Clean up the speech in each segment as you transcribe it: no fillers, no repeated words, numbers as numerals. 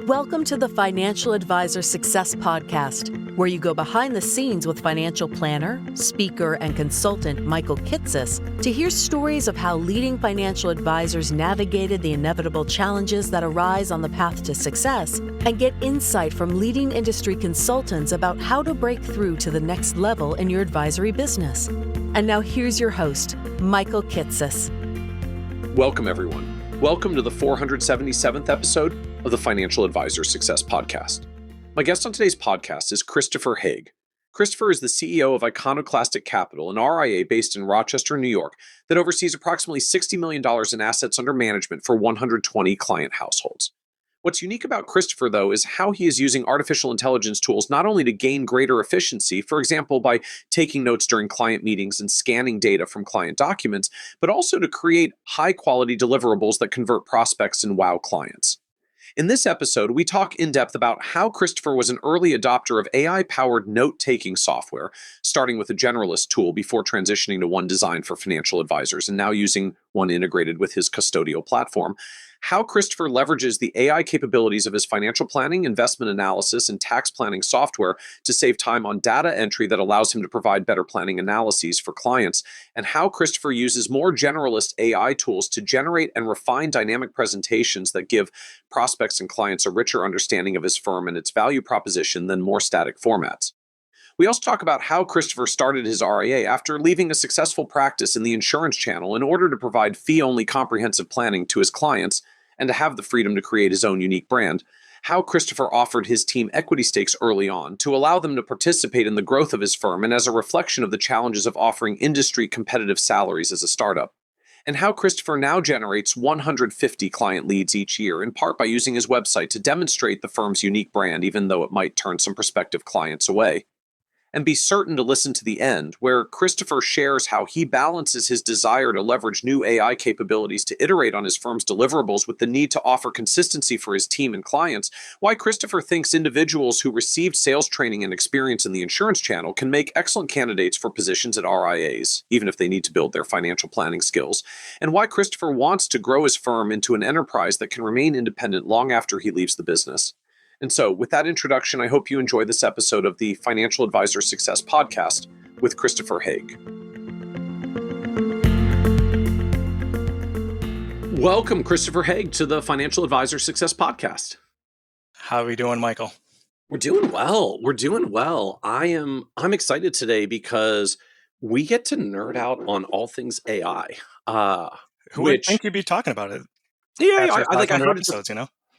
Welcome to the Financial Advisor Success Podcast, where you go behind the scenes with financial planner, speaker, and consultant Michael Kitces to hear stories of how leading financial advisors navigated the inevitable challenges that arise on the path to success, and get insight from leading industry consultants about how to break through to the next level in your advisory business. And now here's your host, Michael Kitces. Welcome, everyone. Welcome to the 477th episode of the Financial Advisor Success Podcast. My guest on today's podcast is Christopher Haigh. Christopher is the CEO of Iconoclastic Capital, an RIA based in Rochester, New York, that oversees approximately $60 million in assets under management for 120 client households. What's unique about Christopher, though, is how he is using artificial intelligence tools not only to gain greater efficiency, for example, by taking notes during client meetings and scanning data from client documents, but also to create high-quality deliverables that convert prospects and wow clients. In this episode, we talk in depth about how Christopher was an early adopter of AI-powered note-taking software, starting with a generalist tool before transitioning to one designed for financial advisors and now using one integrated with his custodial platform. How Christopher leverages the AI capabilities of his financial planning, investment analysis, and tax planning software to save time on data entry that allows him to provide better planning analyses for clients, and how Christopher uses more generalist AI tools to generate and refine dynamic presentations that give prospects and clients a richer understanding of his firm and its value proposition than more static formats. We also talk about how Christopher started his RIA after leaving a successful practice in the insurance channel in order to provide fee-only comprehensive planning to his clients and to have the freedom to create his own unique brand, how Christopher offered his team equity stakes early on to allow them to participate in the growth of his firm and as a reflection of the challenges of offering industry competitive salaries as a startup, and how Christopher now generates 150 client leads each year, in part by using his website to demonstrate the firm's unique brand, even though it might turn some prospective clients away. And be certain to listen to the end, where Christopher shares how he balances his desire to leverage new AI capabilities to iterate on his firm's deliverables with the need to offer consistency for his team and clients, why Christopher thinks individuals who received sales training and experience in the insurance channel can make excellent candidates for positions at RIAs, even if they need to build their financial planning skills, and why Christopher wants to grow his firm into an enterprise that can remain independent long after he leaves the business. And so, with that introduction, I hope you enjoy this episode of the Financial Advisor Success Podcast with Christopher Haigh. Welcome, Christopher Haigh, to the Financial Advisor Success Podcast. How are we doing, Michael? We're doing well. I'm excited today because we get to nerd out on all things AI. Who would think you'd be talking about it? Yeah, I heard episodes,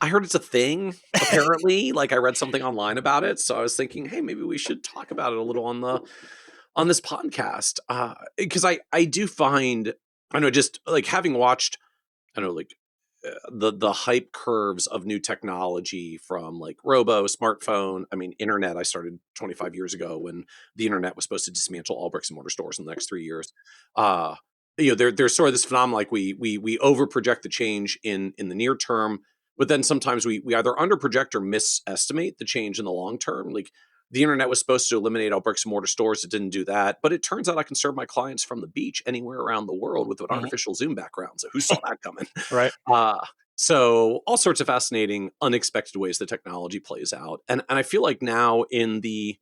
I heard it's a thing, apparently. I read something online about it, so I was thinking, hey, maybe we should talk about it a little on this podcast. Because I do find, just having watched, the hype curves of new technology from robo, smartphone, internet. I started 25 years ago when the internet was supposed to dismantle all bricks and mortar stores in the next 3 years. There's sort of this phenomenon, we over project the change in the near term. But then sometimes we either underproject or misestimate the change in the long term. The internet was supposed to eliminate all bricks and mortar stores. It didn't do that. But it turns out I can serve my clients from the beach anywhere around the world with an artificial Zoom background. So who saw that coming? Right. So all sorts of fascinating, unexpected ways the technology plays out. And I feel like now in the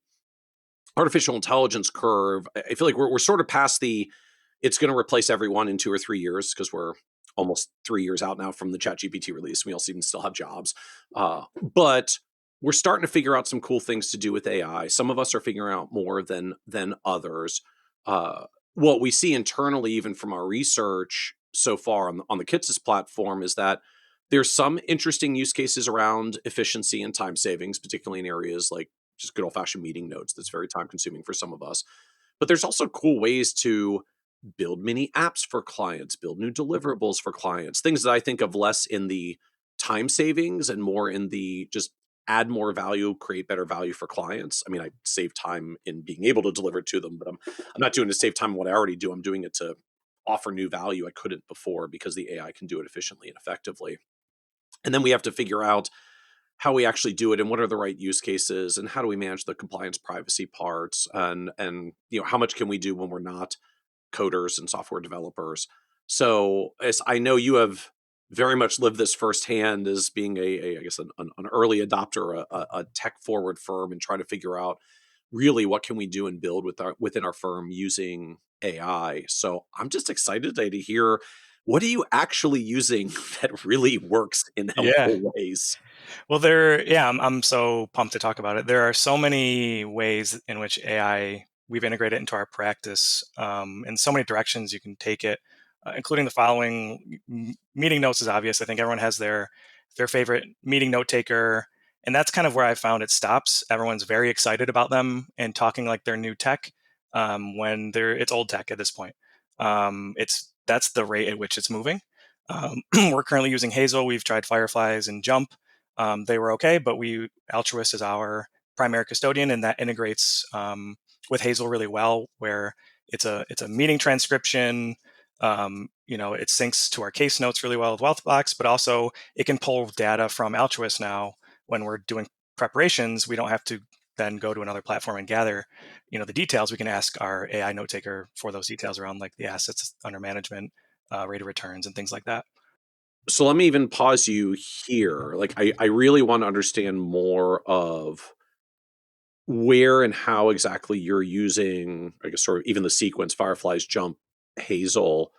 artificial intelligence curve, I feel like we're sort of past it's going to replace everyone in 2 or 3 years because we're almost 3 years out now from the ChatGPT release. We also even still have jobs. But we're starting to figure out some cool things to do with AI. Some of us are figuring out more than others. What we see internally, even from our research so far on the Kitces platform, is that there's some interesting use cases around efficiency and time savings, particularly in areas like just good old-fashioned meeting notes that's very time-consuming for some of us. But there's also cool ways to build mini apps for clients, build new deliverables for clients, things that I think of less in the time savings and more in the just add more value, create better value for clients. I save time in being able to deliver it to them, but I'm not doing it to save time in what I already do. I'm doing it to offer new value I couldn't before because the AI can do it efficiently and effectively. And then we have to figure out how we actually do it and what are the right use cases and how do we manage the compliance privacy parts and how much can we do when we're not coders and software developers. So as I know you have very much lived this firsthand as being I guess an early adopter, a tech forward firm, and try to figure out really what can we do and build within our firm using AI. So I'm just excited today to hear, what are you actually using that really works in Yeah. helpful ways? Well, I'm so pumped to talk about it. There are so many ways in which AI, we've integrated into our practice, in so many directions you can take it, including the following. Meeting notes is obvious. I think everyone has their favorite meeting note taker, and that's kind of where I found it stops. Everyone's very excited about them and talking like they're new tech, when it's old tech at this point. That's the rate at which it's moving. We're currently using Hazel. We've tried Fireflies and Jump. They were okay, but Altruist is our primary custodian, and that integrates with Hazel really well, where it's a meeting transcription. It syncs to our case notes really well with Wealthbox, but also it can pull data from Altruist now when we're doing preparations. We don't have to then go to another platform and gather, the details. We can ask our AI note taker for those details around like the assets under management, rate of returns, and things like that. So let me even pause you here. Like, I really want to understand more of where and how exactly you're using, I guess, sort of even the sequence, Fireflies, Jump, Hazel,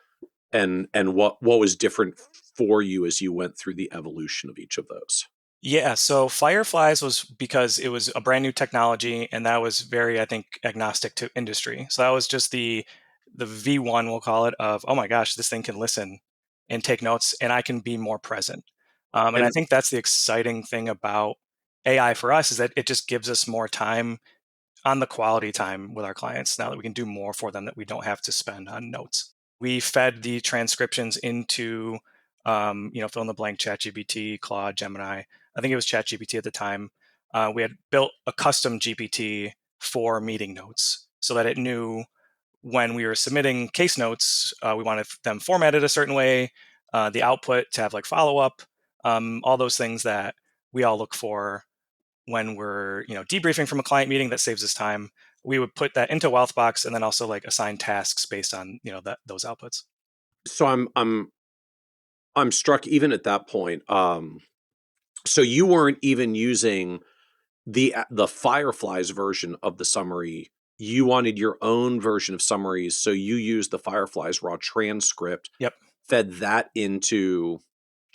and what was different for you as you went through the evolution of each of those. Yeah, so Fireflies was because it was a brand new technology, and that was very, I think, agnostic to industry. So that was just the V1, we'll call it, of, oh my gosh, this thing can listen and take notes, and I can be more present. And I And think that's the exciting thing about AI for us, is that it just gives us more time on the quality time with our clients, now that we can do more for them that we don't have to spend on notes. We fed the transcriptions into, fill in the blank, ChatGPT, Claude, Gemini. I think it was ChatGPT at the time. We had built a custom GPT for meeting notes so that it knew when we were submitting case notes, we wanted them formatted a certain way, the output to have like follow up, all those things that we all look for when we're debriefing from a client meeting. That saves us time. We would put that into Wealthbox and then also like assign tasks based on those outputs. so I'm struck even at that point. So you weren't even using the Fireflies version of the summary. You wanted your own version of summaries, so you used the Fireflies raw transcript, Yep. fed that into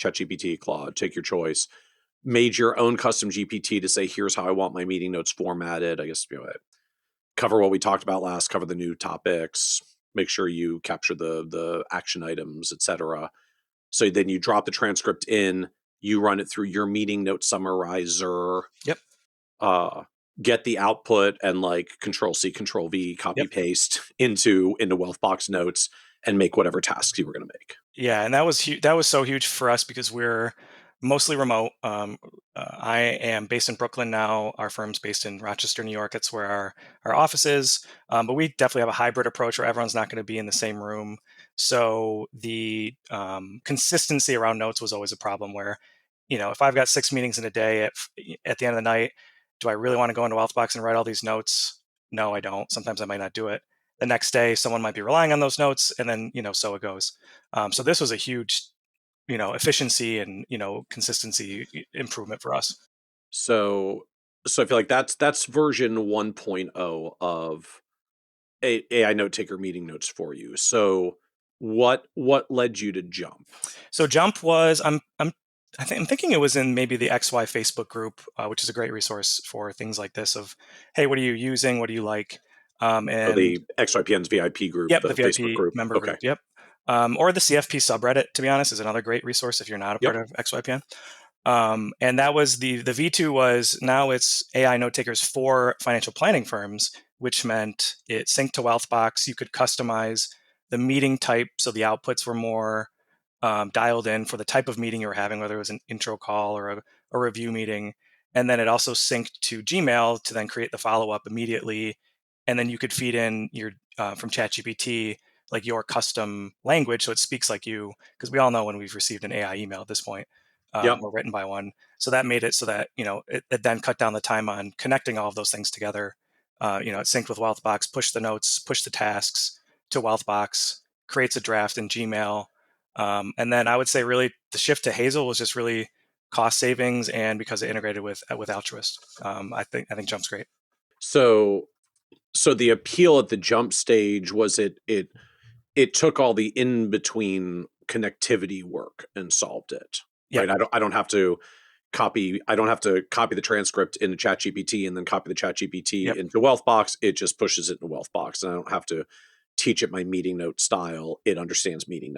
ChatGPT, Claude, take your choice, made your own custom GPT to say, here's how I want my meeting notes formatted. I guess, cover what we talked about last, cover the new topics, make sure you capture the action items, etc. So then you drop the transcript in, you run it through your meeting note summarizer. Yep. Get the output and like Control C, Control V, copy Yep. paste into Wealthbox notes and make whatever tasks you were going to make. Yeah, and that was so huge for us because we're mostly remote. I am based in Brooklyn now. Our firm's based in Rochester, New York. That's where our office is. But we definitely have a hybrid approach where everyone's not going to be in the same room. So the consistency around notes was always a problem. Where, if I've got 6 meetings in a day, at the end of the night, do I really want to go into Wealthbox and write all these notes? No, I don't. Sometimes I might not do it. The next day, someone might be relying on those notes, and then so it goes. So this was a huge, efficiency and consistency improvement for us. So I feel like that's version 1.0 of AI note taker meeting notes for you. So what led you to Jump? So Jump was I'm thinking it was in maybe the XY Facebook group, which is a great resource for things like this. Of, hey, what are you using? What do you like? And The XYPN's VIP group, yep, the the Facebook VIP group. member Okay. group. Yep. Or the CFP subreddit, to be honest, is another great resource if you're not a Yep. part of XYPN. And that was the V2 was, now it's AI note takers for financial planning firms, which meant it synced to Wealthbox. You could customize the meeting type, so the outputs were more dialed in for the type of meeting you were having, whether it was an intro call or a review meeting. And then it also synced to Gmail to then create the follow-up immediately. And then you could feed in your from ChatGPT, like your custom language, so it speaks like you, because we all know when we've received an AI email at this point, Yep. or written by one. So that made it so that it then cut down the time on connecting all of those things together. It synced with Wealthbox, push the notes, push the tasks to Wealthbox, creates a draft in Gmail, And then I would say really the shift to Hazel was just really cost savings, and because it integrated with Altruist. I think Jump's great. So the appeal at the jump stage was it took all the in between connectivity work and solved it. Yep. Right. I don't have to copy the transcript into ChatGPT and then copy the ChatGPT Yep. into Wealthbox. It just pushes it into Wealthbox, and I don't have to teach it my meeting note style. It understands meeting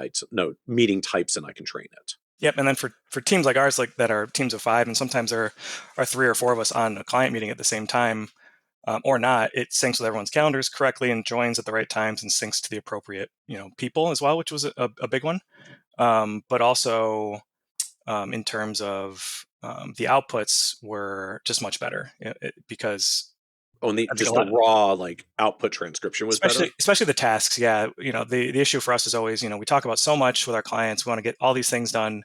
types, and I can train it. Yep. And then for teams like ours, like that are teams of 5, and sometimes there are 3 or 4 of us on a client meeting at the same time, or not, it syncs with everyone's calendars correctly and joins at the right times and syncs to the appropriate people as well, which was a big one. But also in terms of the outputs were just much better because Only I think just the raw like output transcription was better. Especially the tasks. Yeah, the issue for us is always we talk about so much with our clients. We want to get all these things done,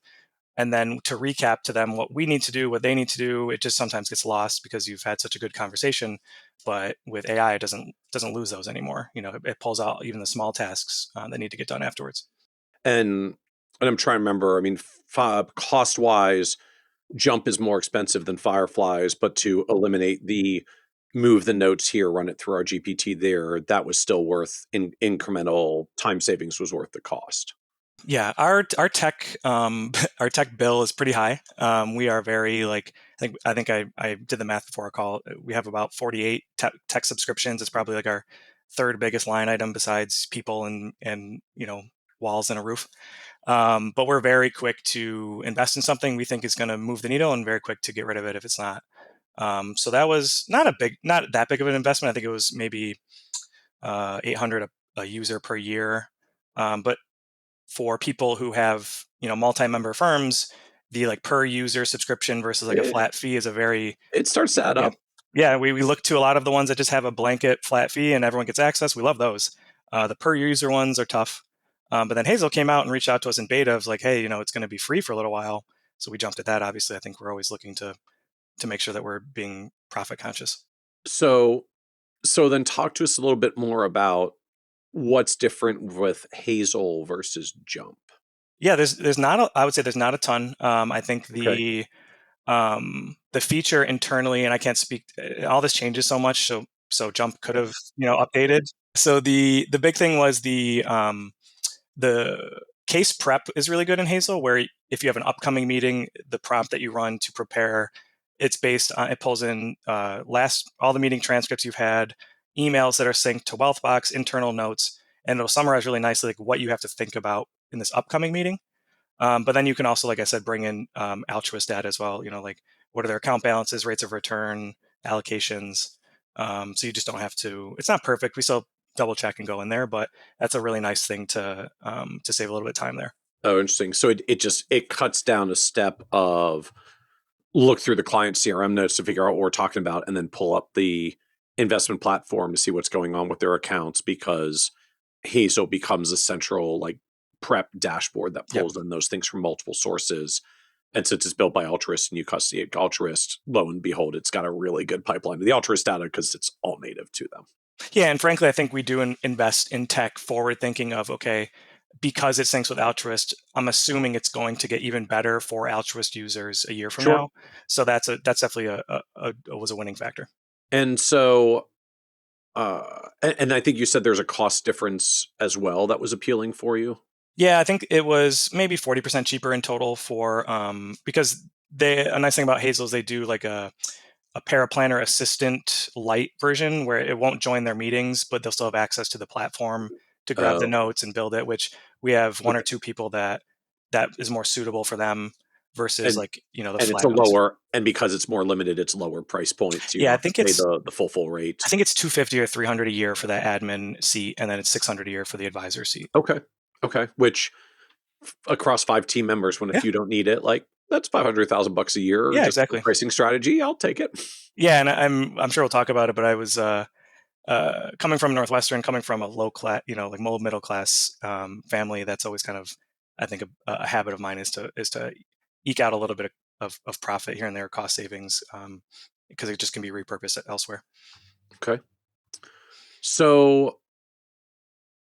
and then to recap to them what we need to do, what they need to do, it just sometimes gets lost because you've had such a good conversation. But with AI, it doesn't lose those anymore. It pulls out even the small tasks that need to get done afterwards. And I'm trying to remember. I mean, cost wise, Jump is more expensive than Fireflies, but to eliminate the move the notes here, run it through our GPT there, that was still worth incremental time savings was worth the cost. Yeah, our tech our tech bill is pretty high. We are very I think I did the math before our call. We have about 48 tech subscriptions. It's probably like our third biggest line item besides people and walls and a roof. But we're very quick to invest in something we think is going to move the needle, and very quick to get rid of it if it's not. So that was not that big of an investment. I think it was maybe 800 a user per year. But for people who have multi-member firms, the like per user subscription versus like a flat fee is it starts to add up. Yeah, we look to a lot of the ones that just have a blanket flat fee and everyone gets access. We love those. The per user ones are tough. But then Hazel came out and reached out to us in beta of like, hey, it's going to be free for a little while. So we jumped at that. Obviously, I think we're always looking to make sure that we're being profit conscious. So then talk to us a little bit more about what's different with Hazel versus Jump. Yeah, there's not I would say there's not a ton. I think the feature internally, and I can't speak, all this changes so much. So Jump could have updated. So the big thing was the case prep is really good in Hazel, where if you have an upcoming meeting, the prompt that you run to prepare, it's based on, it pulls in all the meeting transcripts you've had, emails that are synced to Wealthbox, internal notes, and it'll summarize really nicely like what you have to think about in this upcoming meeting. But then you can also, like I said, bring in altruist data as well. Like what are their account balances, rates of return, allocations. So you just don't have to. It's not perfect. We still double check and go in there, but that's a really nice thing to save a little bit of time there. Oh, interesting. So it cuts down a step of look through the client CRM notes to figure out what we're talking about, and then pull up the investment platform to see what's going on with their accounts, because Hazel becomes a central like prep dashboard that pulls in those things from multiple sources. And since it's built by Altruist and you custody at Altruist, lo and behold, it's got a really good pipeline to the Altruist data because it's all native to them. Yeah, and frankly, I think we do invest in tech forward thinking of, okay, because it syncs with Altruist, I'm assuming it's going to get even better for Altruist users a year from now. So that's definitely was a winning factor. And so, and I think you said there's a cost difference as well that was appealing for you. Yeah, I think it was maybe 40% cheaper in total for because a nice thing about Hazel is they do like a paraplanner assistant light version where it won't join their meetings, but they'll still have access to the platform to grab the notes and build it, which we have one or two people that is more suitable for them versus the and flat it's a lower, and because it's more limited, it's lower price points. I think it's the full rate. I think it's $250 or $300 a year for that admin seat, and then it's $600 a year for the advisor seat. Okay. Which across 5 team members, if you don't need it, like that's $500,000 a year. Yeah, exactly. Pricing strategy, I'll take it. Yeah, and I'm sure we'll talk about it, but I was coming from Northwestern, coming from a low class, like middle class family. That's always kind of, I think, a habit of mine is to eke out a little bit of profit here and there, cost savings, because it just can be repurposed elsewhere. Okay. So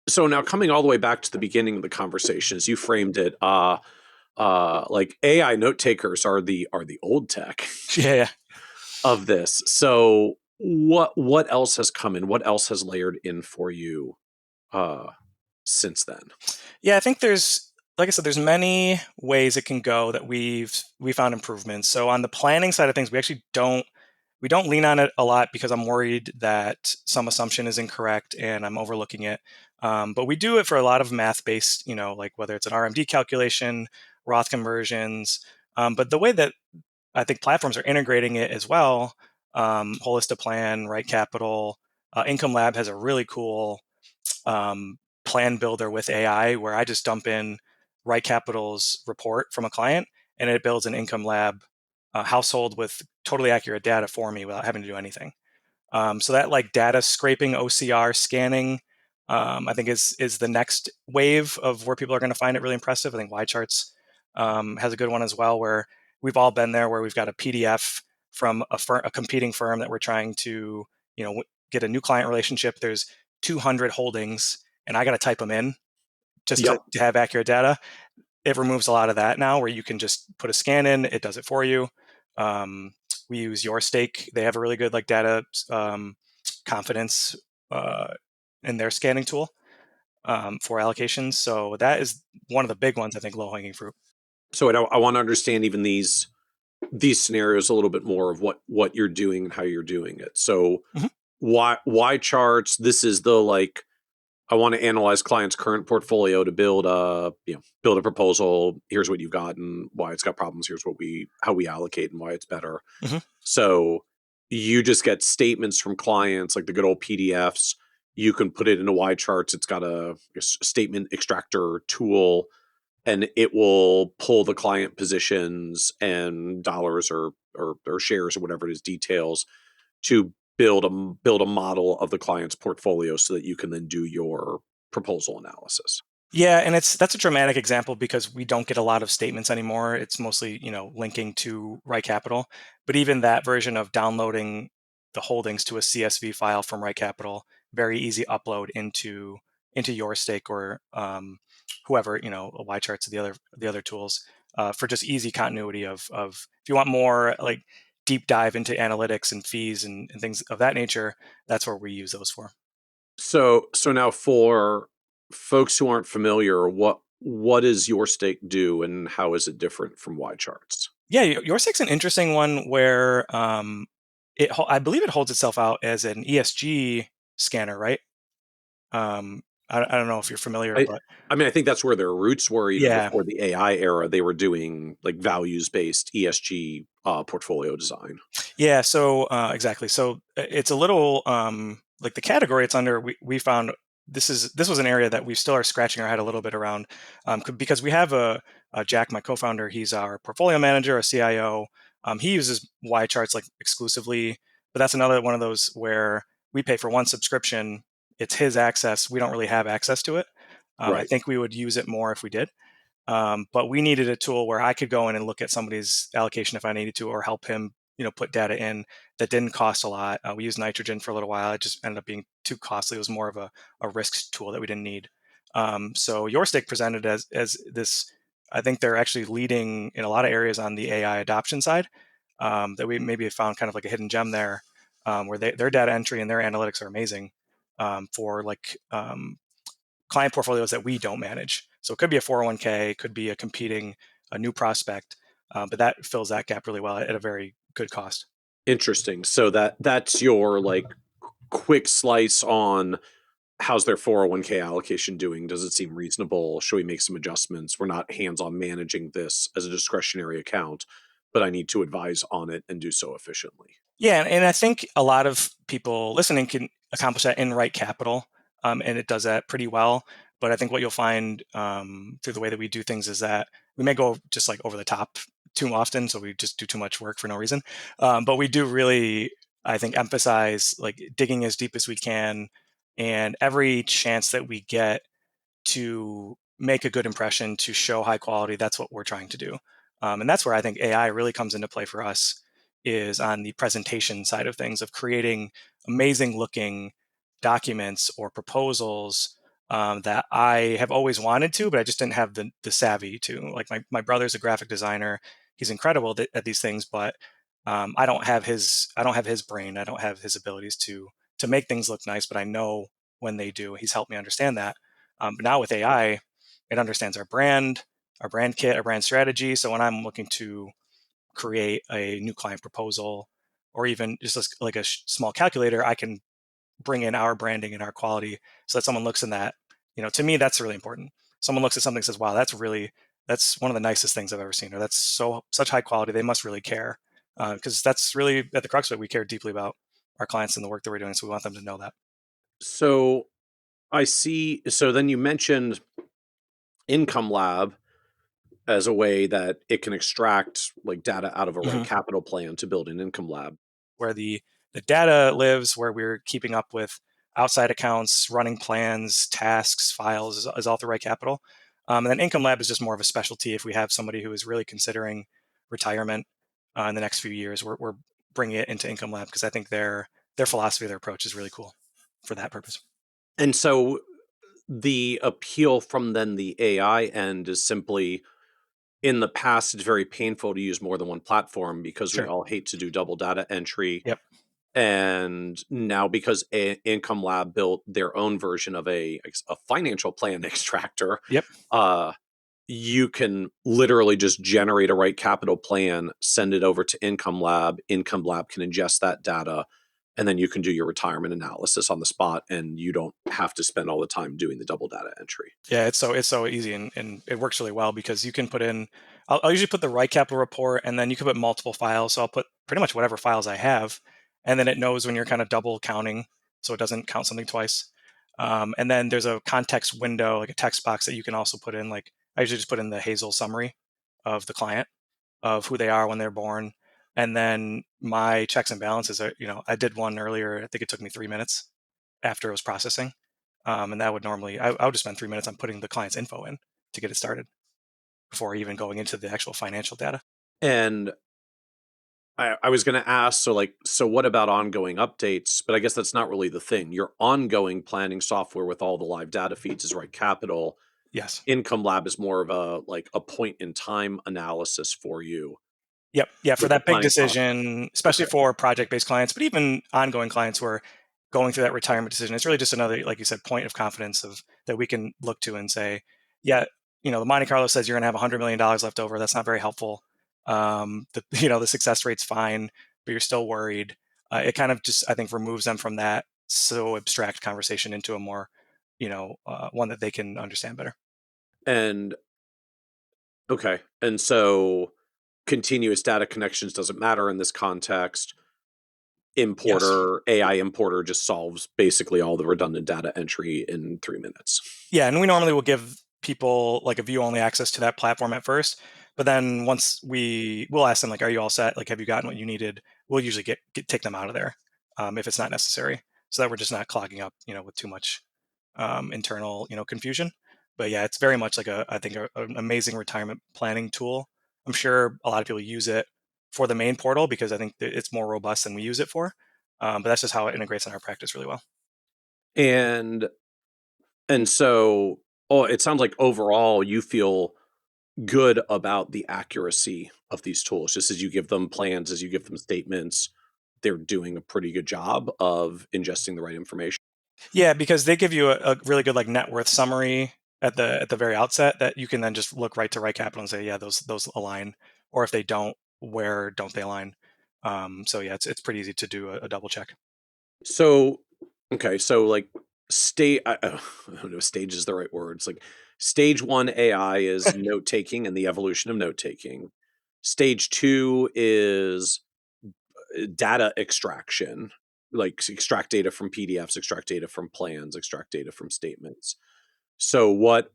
So now coming all the way back to the beginning of the conversation, as you framed it, like AI note takers are the old tech Yeah. of this. So what else has come in? What else has layered in for you uh, since then? Yeah, I think there's, like I said, there's many ways it can go that we found improvements. So on the planning side of things, we don't lean on it a lot because I'm worried that some assumption is incorrect and I'm overlooking it. But we do it for a lot of math-based, like whether it's an RMD calculation, Roth conversions. But the way that I think platforms are integrating it as well, Holista Plan, Right Capital, Income Lab has a really cool plan builder with AI where I just dump in Right Capital's report from a client and it builds an Income Lab household with totally accurate data for me without having to do anything. So that like data scraping, OCR scanning, I think is the next wave of where people are going to find it really impressive. I think YCharts has a good one as well, where we've all been there, where we've got a PDF from a competing firm that we're trying to, get a new client relationship. There's 200 holdings, and I got to type them in just Yep. to have accurate data. It removes a lot of that now, where you can just put a scan in, it does it for you. We use Your Stake; they have a really good like data confidence uh, in their scanning tool for allocations. So that is one of the big ones, I think, low hanging fruit. So I want to understand even these scenarios a little bit more of what you're doing and how you're doing it. So Mhm. why charts? This is the like I want to analyze client's current portfolio to build a proposal. Here's what you've got and why it's got problems. Here's how we allocate and why it's better. Mhm. So you just get statements from clients like the good old PDFs. You can put it into Y charts. It's got a statement extractor tool, and it will pull the client positions and dollars or shares or whatever it is, details, to build a model of the client's portfolio so that you can then do your proposal analysis. Yeah, and that's a dramatic example because we don't get a lot of statements anymore. It's mostly, linking to Right Capital. But even that version of downloading the holdings to a CSV file from Right Capital, very easy upload into Your Stake or whoever, YCharts or the other tools for just easy continuity of if you want more like deep dive into analytics and fees and things of that nature, that's where we use those for. So now for folks who aren't familiar, what does your stake do and how is it different from Y charts? Yeah, Your Stake's an interesting one where I believe it holds itself out as an ESG scanner, right? I don't know if you're familiar, I but I mean, I think that's where their roots were even yeah, before the AI era. They were doing like values-based ESG portfolio design. yeah. So exactly. So it's a little like the category it's under. We found this was an area that we still are scratching our head a little bit around because we have a Jack, my co-founder. He's our portfolio manager, a CIO. He uses Y charts like exclusively, but that's another one of those where we pay for one subscription. It's his access. We don't really have access to it. I Right. think we would use it more if we did. But we needed a tool where I could go in and look at somebody's allocation if I needed to, or help him, put data in that didn't cost a lot. We used nitrogen for a little while. It just ended up being too costly. It was more of a risk tool that we didn't need. So Your Stake presented as this. I think they're actually leading in a lot of areas on the AI adoption side. That we maybe have found kind of like a hidden gem there, where their data entry and their analytics are amazing for like client portfolios that we don't manage. So it could be a 401k, it could be a new prospect, but that fills that gap really well at a very good cost. Interesting. So that's your like quick slice on how's their 401k allocation doing? Does it seem reasonable? Should we make some adjustments? We're not hands-on managing this as a discretionary account, but I need to advise on it and do so efficiently. Yeah, and I think a lot of people listening can accomplish that in Right Capital, and it does that pretty well. But I think what you'll find through the way that we do things is that we may go just like over the top too often, so we just do too much work for no reason. But we do really, I think, emphasize like digging as deep as we can, and every chance that we get to make a good impression, to show high quality, that's what we're trying to do. And that's where I think AI really comes into play for us, is on the presentation side of things, of creating amazing looking documents or proposals that I have always wanted to, but I just didn't have the savvy to. Like my brother's a graphic designer; he's incredible at these things, but I don't have his brain. I don't have his abilities to make things look nice. But I know when they do. He's helped me understand that. But now with AI, it understands our brand kit, our brand strategy. So when I'm looking to create a new client proposal, or even just like a small calculator, I can bring in our branding and our quality so that someone looks in that. To me, that's really important. Someone looks at something and says, wow, that's one of the nicest things I've ever seen, or that's such high quality. They must really care, because that's really at the crux of it. We care deeply about our clients and the work that we're doing, so we want them to know that. So I see. So then you mentioned Income Lab as a way that it can extract like data out of a right Mhm. capital plan to build an Income Lab. Where the data lives, where we're keeping up with outside accounts, running plans, tasks, files is all through Right Capital. And then Income Lab is just more of a specialty. If we have somebody who is really considering retirement in the next few years, we're bringing it into Income Lab because I think their philosophy, their approach is really cool for that purpose. And so the appeal from then the AI end is simply, in the past, it's very painful to use more than one platform because we Sure. all hate to do double data entry. Yep. And now, because Income Lab built their own version of a financial plan extractor, Yep. uh, you can literally just generate a right capital plan, send it over to Income Lab. Income Lab can ingest that data, and then you can do your retirement analysis on the spot, and you don't have to spend all the time doing the double data entry. Yeah, it's so easy, and it works really well because you can put in. I'll usually put the Right Capital report, and then you can put multiple files. So I'll put pretty much whatever files I have, and then it knows when you're kind of double counting, so it doesn't count something twice. And then there's a context window, like a text box that you can also put in. Like I usually just put in the Hazel summary of the client, of who they are when they're born, and then my checks and balances are. I did one earlier. I think it took me 3 minutes after it was processing. And that would normally, I would just spend 3 minutes on putting the client's info in to get it started before even going into the actual financial data. And I was going to ask, so what about ongoing updates? But I guess that's not really the thing. Your ongoing planning software with all the live data feeds is Right Capital. Yes. Income Lab is more of a point in time analysis for you Yep. Yeah. For with the that big planning process. decision, especially Okay. for project based clients, but even ongoing clients who are going through that retirement decision, it's really just another, like you said, point of confidence of that we can look to and say, yeah, the Monte Carlo says you're going to have $100 million left over. That's not very helpful. The success rate's fine, but you're still worried. It kind of just, I think, removes them from that so abstract conversation into a more, one that they can understand better. And okay. And so continuous data connections doesn't matter in this context. Yes. AI importer just solves basically all the redundant data entry in 3 minutes. Yeah, and we normally will give people like a view only access to that platform at first, but then once we'll ask them like, "Are you all set? Like, have you gotten what you needed?" We'll usually take them out of there if it's not necessary, so that we're just not clogging up, with too much internal, confusion. But yeah, it's very much like I think an amazing retirement planning tool. I'm sure a lot of people use it for the main portal because I think that it's more robust than we use it for. But that's just how it integrates in our practice really well. And so it sounds like overall you feel good about the accuracy of these tools. Just as you give them plans, as you give them statements, they're doing a pretty good job of ingesting the right information. Yeah, because they give you a really good like net worth summary at the very outset that you can then just look right to Right Capital and say, yeah, those align, or if they don't, where don't they align? So yeah, it's pretty easy to do a double check. So, okay, so like I don't know, stage is the right word. It's like stage one AI is note taking and the evolution of note taking. Stage two is data extraction, like extract data from PDFs, extract data from plans, extract data from statements. So what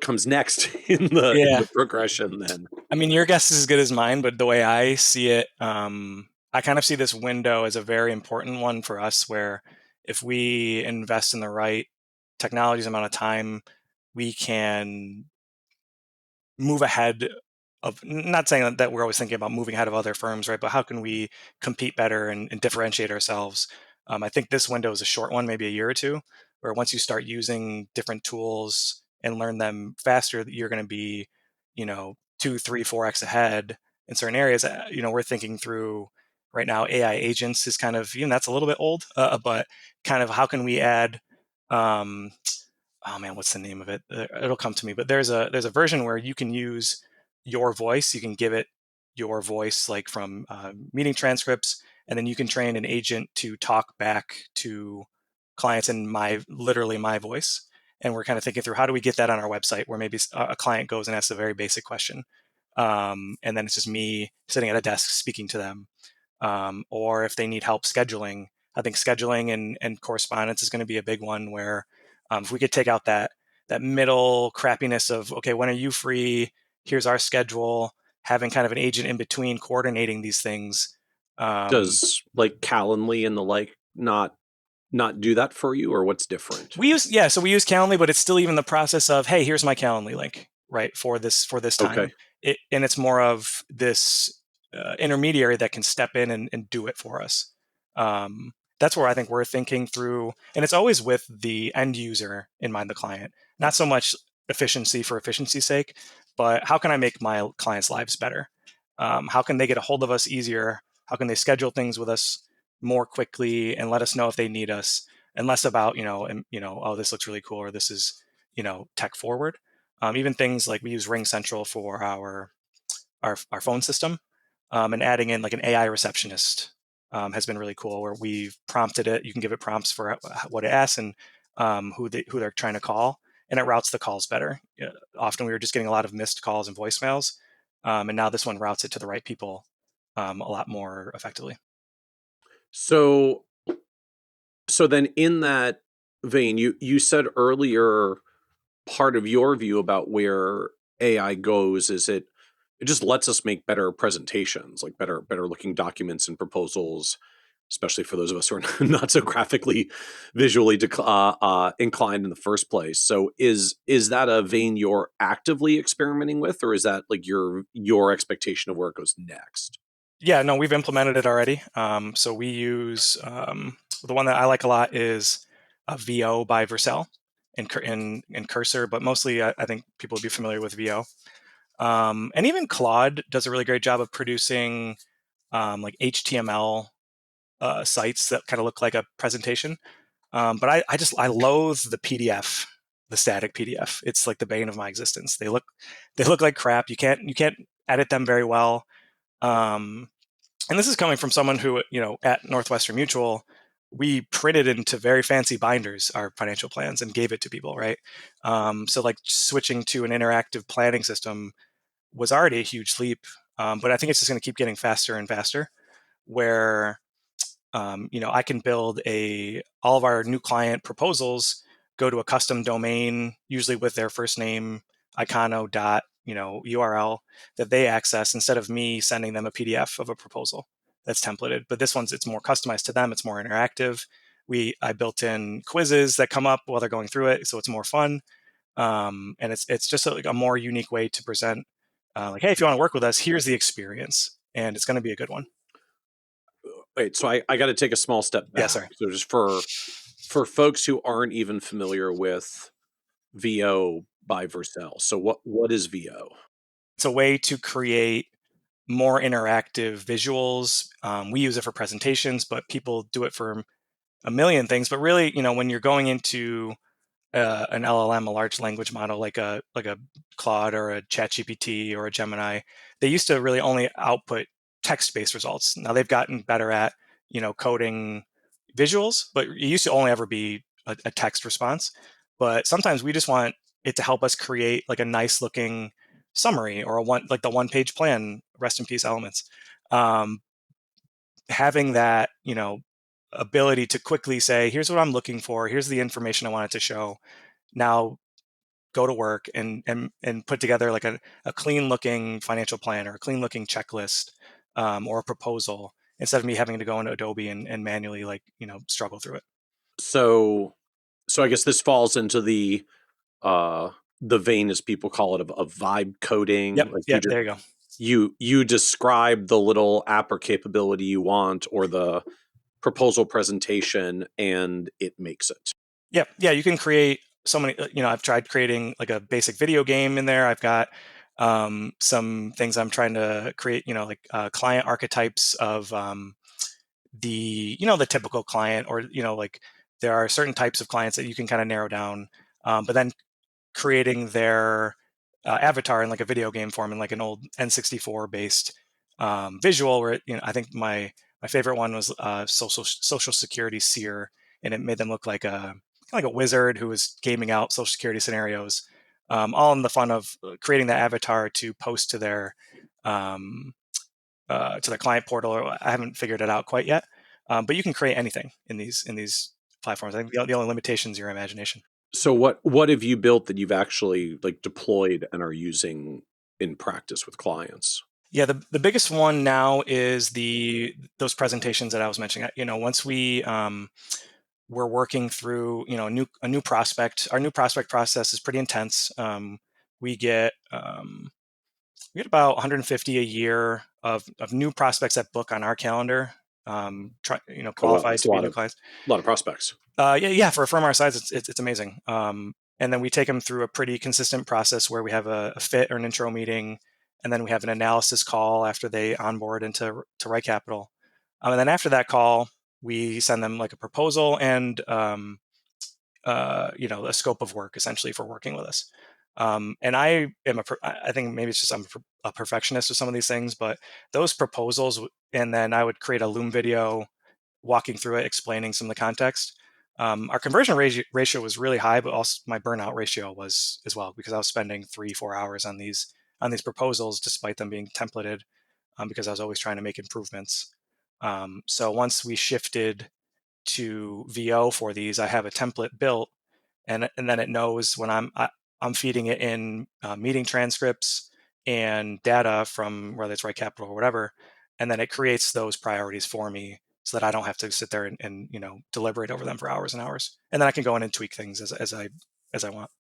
comes next in Yeah, the progression then? I mean your guess is as good as mine, but the way I see it, I kind of see this window as a very important one for us, where if we invest in the right technologies amount of time, we can move ahead of, not saying that we're always thinking about moving ahead of other firms, right? But how can we compete better and differentiate ourselves? I think this window is a short one, maybe a year or two. where once you start using different tools and learn them faster, you're going to be, 2, 3, 4x ahead in certain areas. We're thinking through right now, AI agents is kind of, that's a little bit old, but kind of how can we add, oh man, what's the name of it? It'll come to me. But there's a version where you can use your voice. You can give it your voice, like from meeting transcripts, and then you can train an agent to talk back to clients in literally my voice. And we're kind of thinking through how do we get that on our website, where maybe a client goes and asks a very basic question, and then it's just me sitting at a desk speaking to them. Or if they need help scheduling, I think scheduling and correspondence is going to be a big one where if we could take out that middle crappiness of, okay, when are you free? Here's our schedule, having kind of an agent in between coordinating these things. Does like Calendly and the like not do that for you, or what's different? So we use Calendly, but it's still even the process of, hey, here's my Calendly link, right, for this time. Okay. And it's more of this intermediary that can step in and do it for us. That's where I think we're thinking through, and it's always with the end user in mind, the client, not so much efficiency for efficiency's sake, but how can I make my clients' lives better? How can they get a hold of us easier? How can they schedule things with us more quickly and let us know if they need us, and less about, oh, this looks really cool, or this is, tech forward. Even things like we use Ring Central for our phone system, and adding in like an AI receptionist has been really cool, where we've prompted it. You can give it prompts for what it asks and who they're trying to call, and it routes the calls better. Often we were just getting a lot of missed calls and voicemails, and now this one routes it to the right people a lot more effectively. So then in that vein, you said earlier, part of your view about where AI goes is it just lets us make better presentations, like better looking documents and proposals, especially for those of us who are not so graphically, visually inclined in the first place. So is that a vein you're actively experimenting with, or is that like your expectation of where it goes next? Yeah, no, we've implemented it already. So we use the one that I like a lot is VO by Vercel in Cursor, but mostly I think people would be familiar with VO. And even Claude does a really great job of producing like HTML sites that kind of look like a presentation. But I loathe the PDF, the static PDF. It's like the bane of my existence. They look like crap. You can't edit them very well. And this is coming from someone who, at Northwestern Mutual, we printed into very fancy binders our financial plans and gave it to people, right? So like switching to an interactive planning system was already a huge leap, but I think it's just going to keep getting faster and faster, where I can build all of our new client proposals go to a custom domain, usually with their first name, icono dot, URL that they access, instead of me sending them a PDF of a proposal that's templated. But this one's, it's more customized to them. It's more interactive. I built in quizzes that come up while they're going through it, so it's more fun. And it's just like a more unique way to present, like, hey, if you want to work with us, here's the experience, and it's going to be a good one. Wait, so I got to take a small step back. Yeah, sorry. So just for folks who aren't even familiar with VO by Vercel. So what is VO? It's a way to create more interactive visuals. We use it for presentations, but people do it for a million things. But really, when you're going into an LLM, a large language model like a Claude or a ChatGPT or a Gemini, they used to really only output text-based results. Now they've gotten better at coding visuals, but it used to only ever be a text response. But sometimes we just want it to help us create like a nice looking summary, or the one-page plan. Rest in peace, Elements. Having that ability to quickly say, here's what I'm looking for, here's the information I want it to show. Now go to work and put together like a clean looking financial plan, or a clean looking checklist, or a proposal, instead of me having to go into Adobe and manually struggle through it. So I guess this falls into the vein, as people call it, of vibe coding. Yep. Like There you go. You describe the little app or capability you want, or the proposal presentation, and it makes it. Yeah. You can create so many. I've tried creating like a basic video game in there. I've got some things I'm trying to create. Like client archetypes of the typical client, or like there are certain types of clients that you can kind of narrow down. But then creating their avatar in like a video game form, in like an old N64 based visual, where I think my favorite one was social security seer, and it made them look like a wizard who was gaming out social security scenarios, all in the fun of creating the avatar to post um, to the client portal. I haven't figured it out quite yet, but you can create anything in these platforms. I think the only limitation is your imagination. So what have you built that you've actually like deployed and are using in practice with clients? Yeah, the biggest one now is those presentations that I was mentioning. Once we're working through a new prospect. Our new prospect process is pretty intense. We get about 150 a year of new prospects that book on our calendar. Oh wow, Qualified that's to be new clients. a lot of prospects. Yeah. For a firm our size, it's amazing. And then we take them through a pretty consistent process where we have a fit or an intro meeting, and then we have an analysis call after they onboard into Haigh Capital. And then after that call, we send them like a proposal and a scope of work essentially for working with us. And I think maybe it's just I'm a perfectionist with some of these things, but those proposals, and then I would create a Loom video walking through it, explaining some of the context. Our conversion ratio was really high, but also my burnout ratio was as well, because I was spending 3-4 hours on these proposals, despite them being templated, because I was always trying to make improvements. So once we shifted to VO for these, I have a template built, and then it knows when I'm feeding it in meeting transcripts and data from whether it's Haigh Capital or whatever, and then it creates those priorities for me, so that I don't have to sit there and deliberate over them for hours and hours, and then I can go in and tweak things as I want.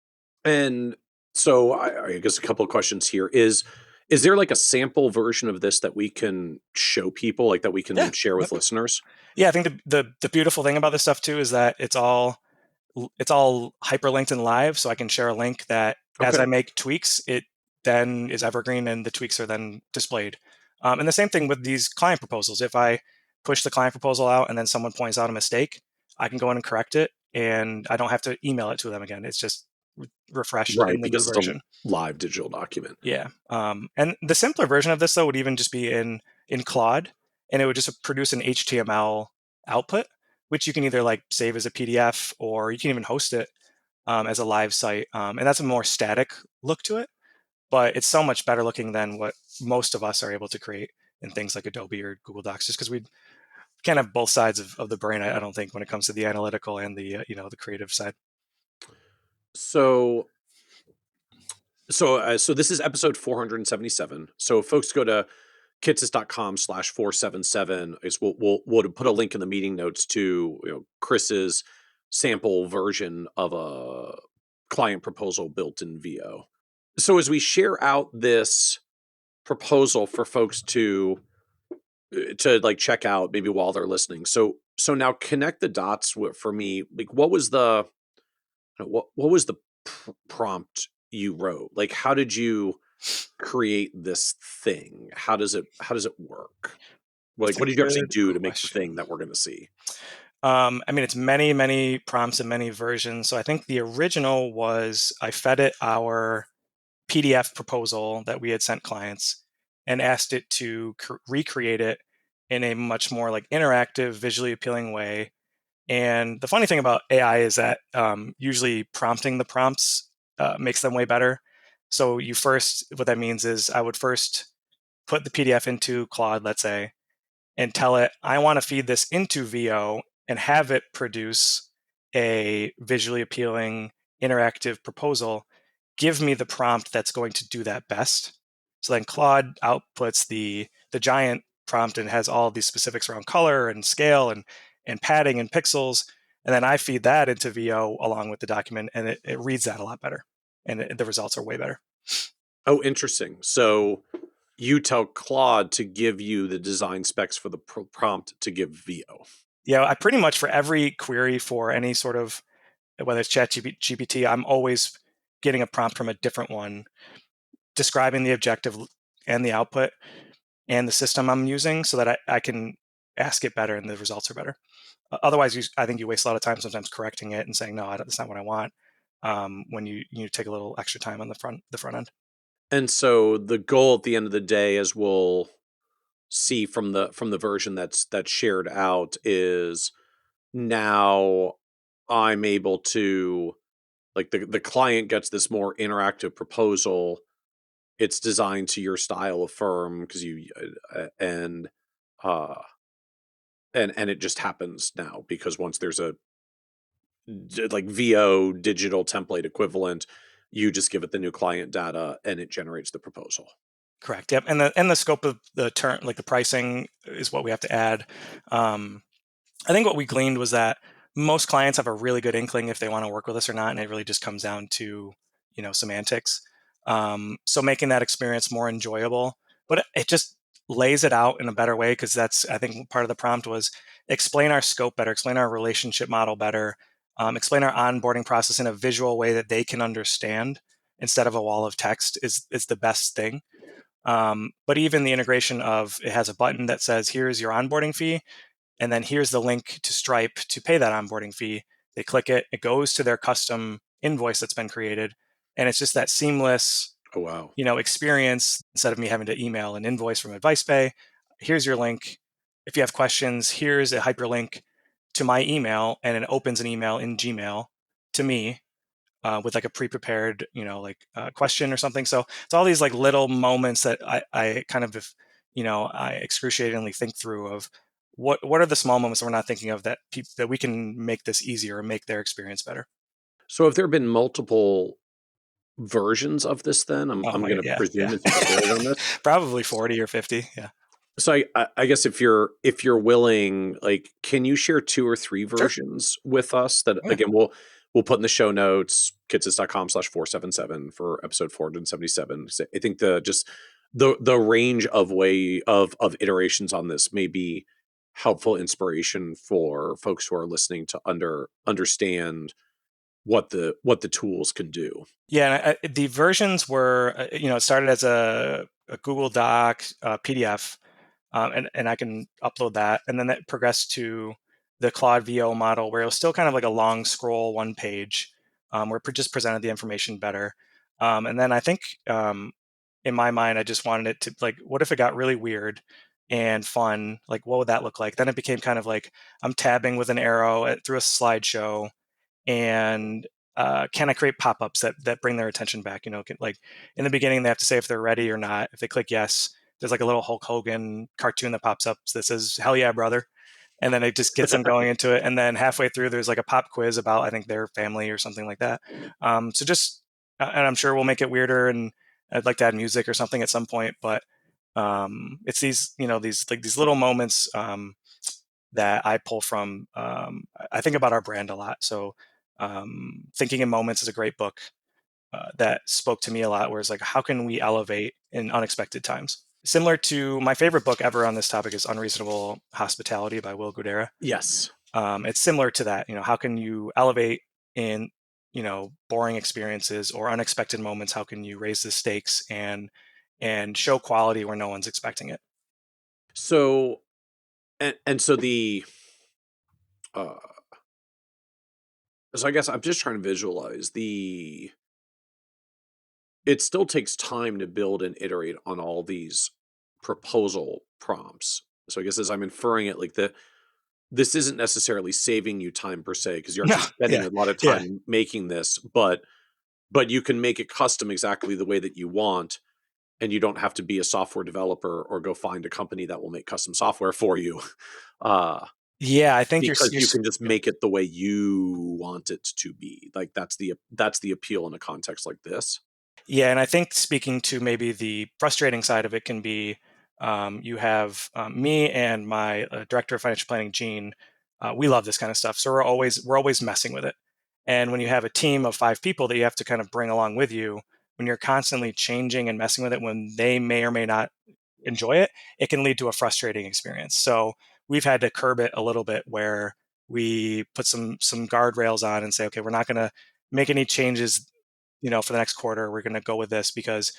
And so I guess a couple of questions here is there like a sample version of this that we can show people, like that we can Yeah. share with Yep. listeners? Yeah, I think the beautiful thing about this stuff too is that it's all hyperlinked and live, so I can share a link that as Okay. I make tweaks, it then is evergreen and the tweaks are then displayed. And the same thing with these client proposals. If I push the client proposal out and then someone points out a mistake, I can go in and correct it, and I don't have to email it to them again. It's just refreshed Right, in the new because it's a version. live digital document. Yeah. And the simpler version of this though would even just be in Claude, and it would just produce an HTML output, which you can either like save as a PDF, or you can even host it as a live site. And that's a more static look to it, but it's so much better looking than what most of us are able to create in things like Adobe or Google Docs, just because we can't have both sides of the brain, I don't think, when it comes to the analytical and the creative side. So so this is episode 477. So if folks go to kitsis.com/477, I guess we'll put a link in the meeting notes to Chris's sample version of a client proposal built in VO. So as we share out this proposal for folks to like check out maybe while they're listening. So now connect the dots for me. Like what was the prompt you wrote? Like how did you create this thing? How does it work? Like It's a what did you actually good do to make the thing question. that we're going to see? I mean, it's many prompts and many versions. So I think the original was I fed it our PDF proposal that we had sent clients and asked it to recreate it in a much more like interactive, visually appealing way. And the funny thing about AI is that usually prompting the prompts makes them way better. So what that means is I would first put the PDF into Claude, let's say, and tell it, I want to feed this into VO and have it produce a visually appealing, interactive proposal. Give me the prompt that's going to do that best. So then Claude outputs the giant prompt and has all these specifics around color and scale and padding and pixels. And then I feed that into VO along with the document, and it reads that a lot better. And the results are way better. Oh, interesting. So you tell Claude to give you the design specs for the prompt to give VO. Yeah, I pretty much, for every query for any sort of whether it's ChatGPT, I'm always getting a prompt from a different one, describing the objective and the output and the system I'm using so that I can ask it better and the results are better. Otherwise, I think you waste a lot of time sometimes correcting it and saying, no, that's not what I want, when you take a little extra time on the front end. And so the goal at the end of the day, as we'll see from the version that's shared out, is now I'm able to, like, the client gets this more interactive proposal. It's designed to your style of firm because and uh and it just happens now because once there's a like VO digital template equivalent, you just give it the new client data and it generates the proposal. Correct. Yep. And the scope of the term, like the pricing, is what we have to add. I think what we gleaned was that most clients have a really good inkling if they want to work with us or not, and it really just comes down to semantics. So making that experience more enjoyable, but it just lays it out in a better way, because that's, I think, part of the prompt was explain our scope better, explain our relationship model better, explain our onboarding process in a visual way that they can understand instead of a wall of text is the best thing. But even the integration of, it has a button that says, here's your onboarding fee, and then here's the link to Stripe to pay that onboarding fee. They click it, it goes to their custom invoice that's been created. And it's just that seamless, Oh, wow. experience. Instead of me having to email an invoice from AdvicePay, here's your link. If you have questions, here's a hyperlink to my email, and it opens an email in Gmail to me, with like a pre-prepared, question or something. So it's all these like little moments that I kind of, I excruciatingly think through of what are the small moments that we're not thinking of that that we can make this easier and make their experience better. So have there been multiple versions of this then? Oh I'm my going God, to yeah, presume yeah. if you could build on this. Probably 40 or 50. Yeah. So I guess if you're willing, like, can you share 2 or 3 Sure. versions with us that, Oh, yeah. again, we'll put in the show notes, kitsis.com/477 for episode 477. So I think the range of iterations on this may be helpful inspiration for folks who are listening to understand what the tools can do. Yeah, and the versions were, it started as a Google Doc, PDF, and I can upload that. And then that progressed to the Claude VO model, where it was still kind of like a long scroll, one page, where it just presented the information better. And then I think, in my mind, I just wanted it to, like, what if it got really weird and fun? Like, what would that look like? Then it became kind of like I'm tabbing with an arrow through a slideshow, and can I create pop-ups that bring their attention back? Like in the beginning, they have to say if they're ready or not. If they click yes, there's like a little Hulk Hogan cartoon that pops up that says "Hell yeah, brother," and then it just gets them going into it. And then halfway through, there's like a pop quiz about, I think, their family or something like that. So just, and I'm sure we'll make it weirder, and I'd like to add music or something at some point. But it's these, these little moments, that I pull from. I think about our brand a lot. So Thinking in Moments is a great book that spoke to me a lot, where it's like, how can we elevate in unexpected times? Similar to my favorite book ever on this topic is Unreasonable Hospitality by Will Guidara. Yes. It's similar to that. How can you elevate in, boring experiences or unexpected moments? How can you raise the stakes and show quality where no one's expecting it? So so the uh so I guess I'm just trying to visualize it still takes time to build and iterate on all these proposal prompts. So I guess as I'm inferring it, like, this isn't necessarily saving you time per se, because you're No, actually spending yeah, a lot of yeah. time making this, but you can make it custom exactly the way that you want, and you don't have to be a software developer or go find a company that will make custom software for you. Uh, Yeah, I think because you're you can just yeah. make it the way you want it to be. Like, that's the appeal in a context like this. Yeah, and I think speaking to maybe the frustrating side of it can be, you have, me and my director of financial planning, Gene. We love this kind of stuff, so we're always messing with it. And when you have a team of 5 people that you have to kind of bring along with you, when you're constantly changing and messing with it, when they may or may not enjoy it, it can lead to a frustrating experience. So we've had to curb it a little bit, where we put some guardrails on and say, okay, we're not going to make any changes, for the next quarter. We're going to go with this because,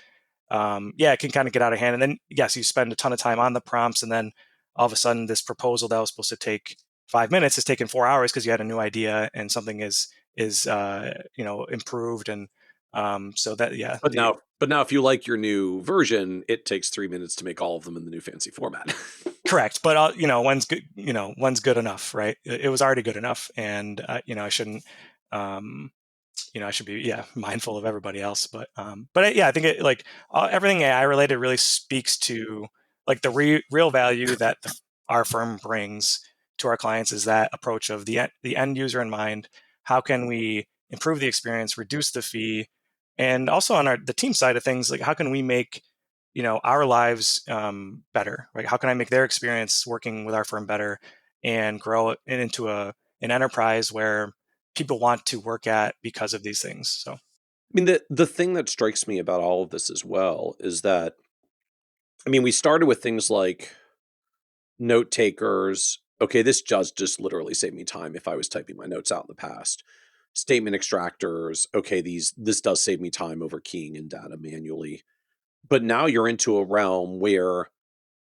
it can kind of get out of hand. And then, yes, you spend a ton of time on the prompts, and then all of a sudden, this proposal that was supposed to take 5 minutes is taking 4 hours because you had a new idea and something is improved. And so that, yeah. But now, if you like your new version, it takes 3 minutes to make all of them in the new fancy format. Correct, but one's good. One's good enough, right? It was already good enough, and I shouldn't. I should be mindful of everybody else. But I think everything AI related really speaks to like the real value that our firm brings to our clients is that approach of the end user in mind. How can we improve the experience, reduce the fee, and also on the team side of things, like how can we make our lives better? Right? How can I make their experience working with our firm better and grow it into an enterprise where people want to work at because of these things? So, I mean, the thing that strikes me about all of this as well is that, we started with things like note takers. Okay, this does just literally save me time if I was typing my notes out in the past. Statement extractors. Okay, this does save me time over keying in data manually. But now you're into a realm where,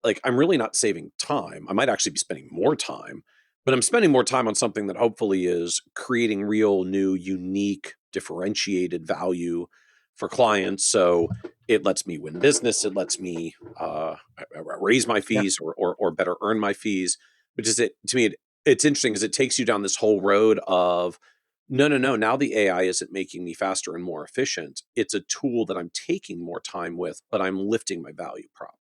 like, I'm really not saving time. I might actually be spending more time, but I'm spending more time on something that hopefully is creating real, new, unique, differentiated value for clients. So it lets me win business. It lets me raise my fees or better earn my fees. Which is to me, it's interesting because it takes you down this whole road of no. Now the AI isn't making me faster and more efficient. It's a tool that I'm taking more time with, but I'm lifting my value prop.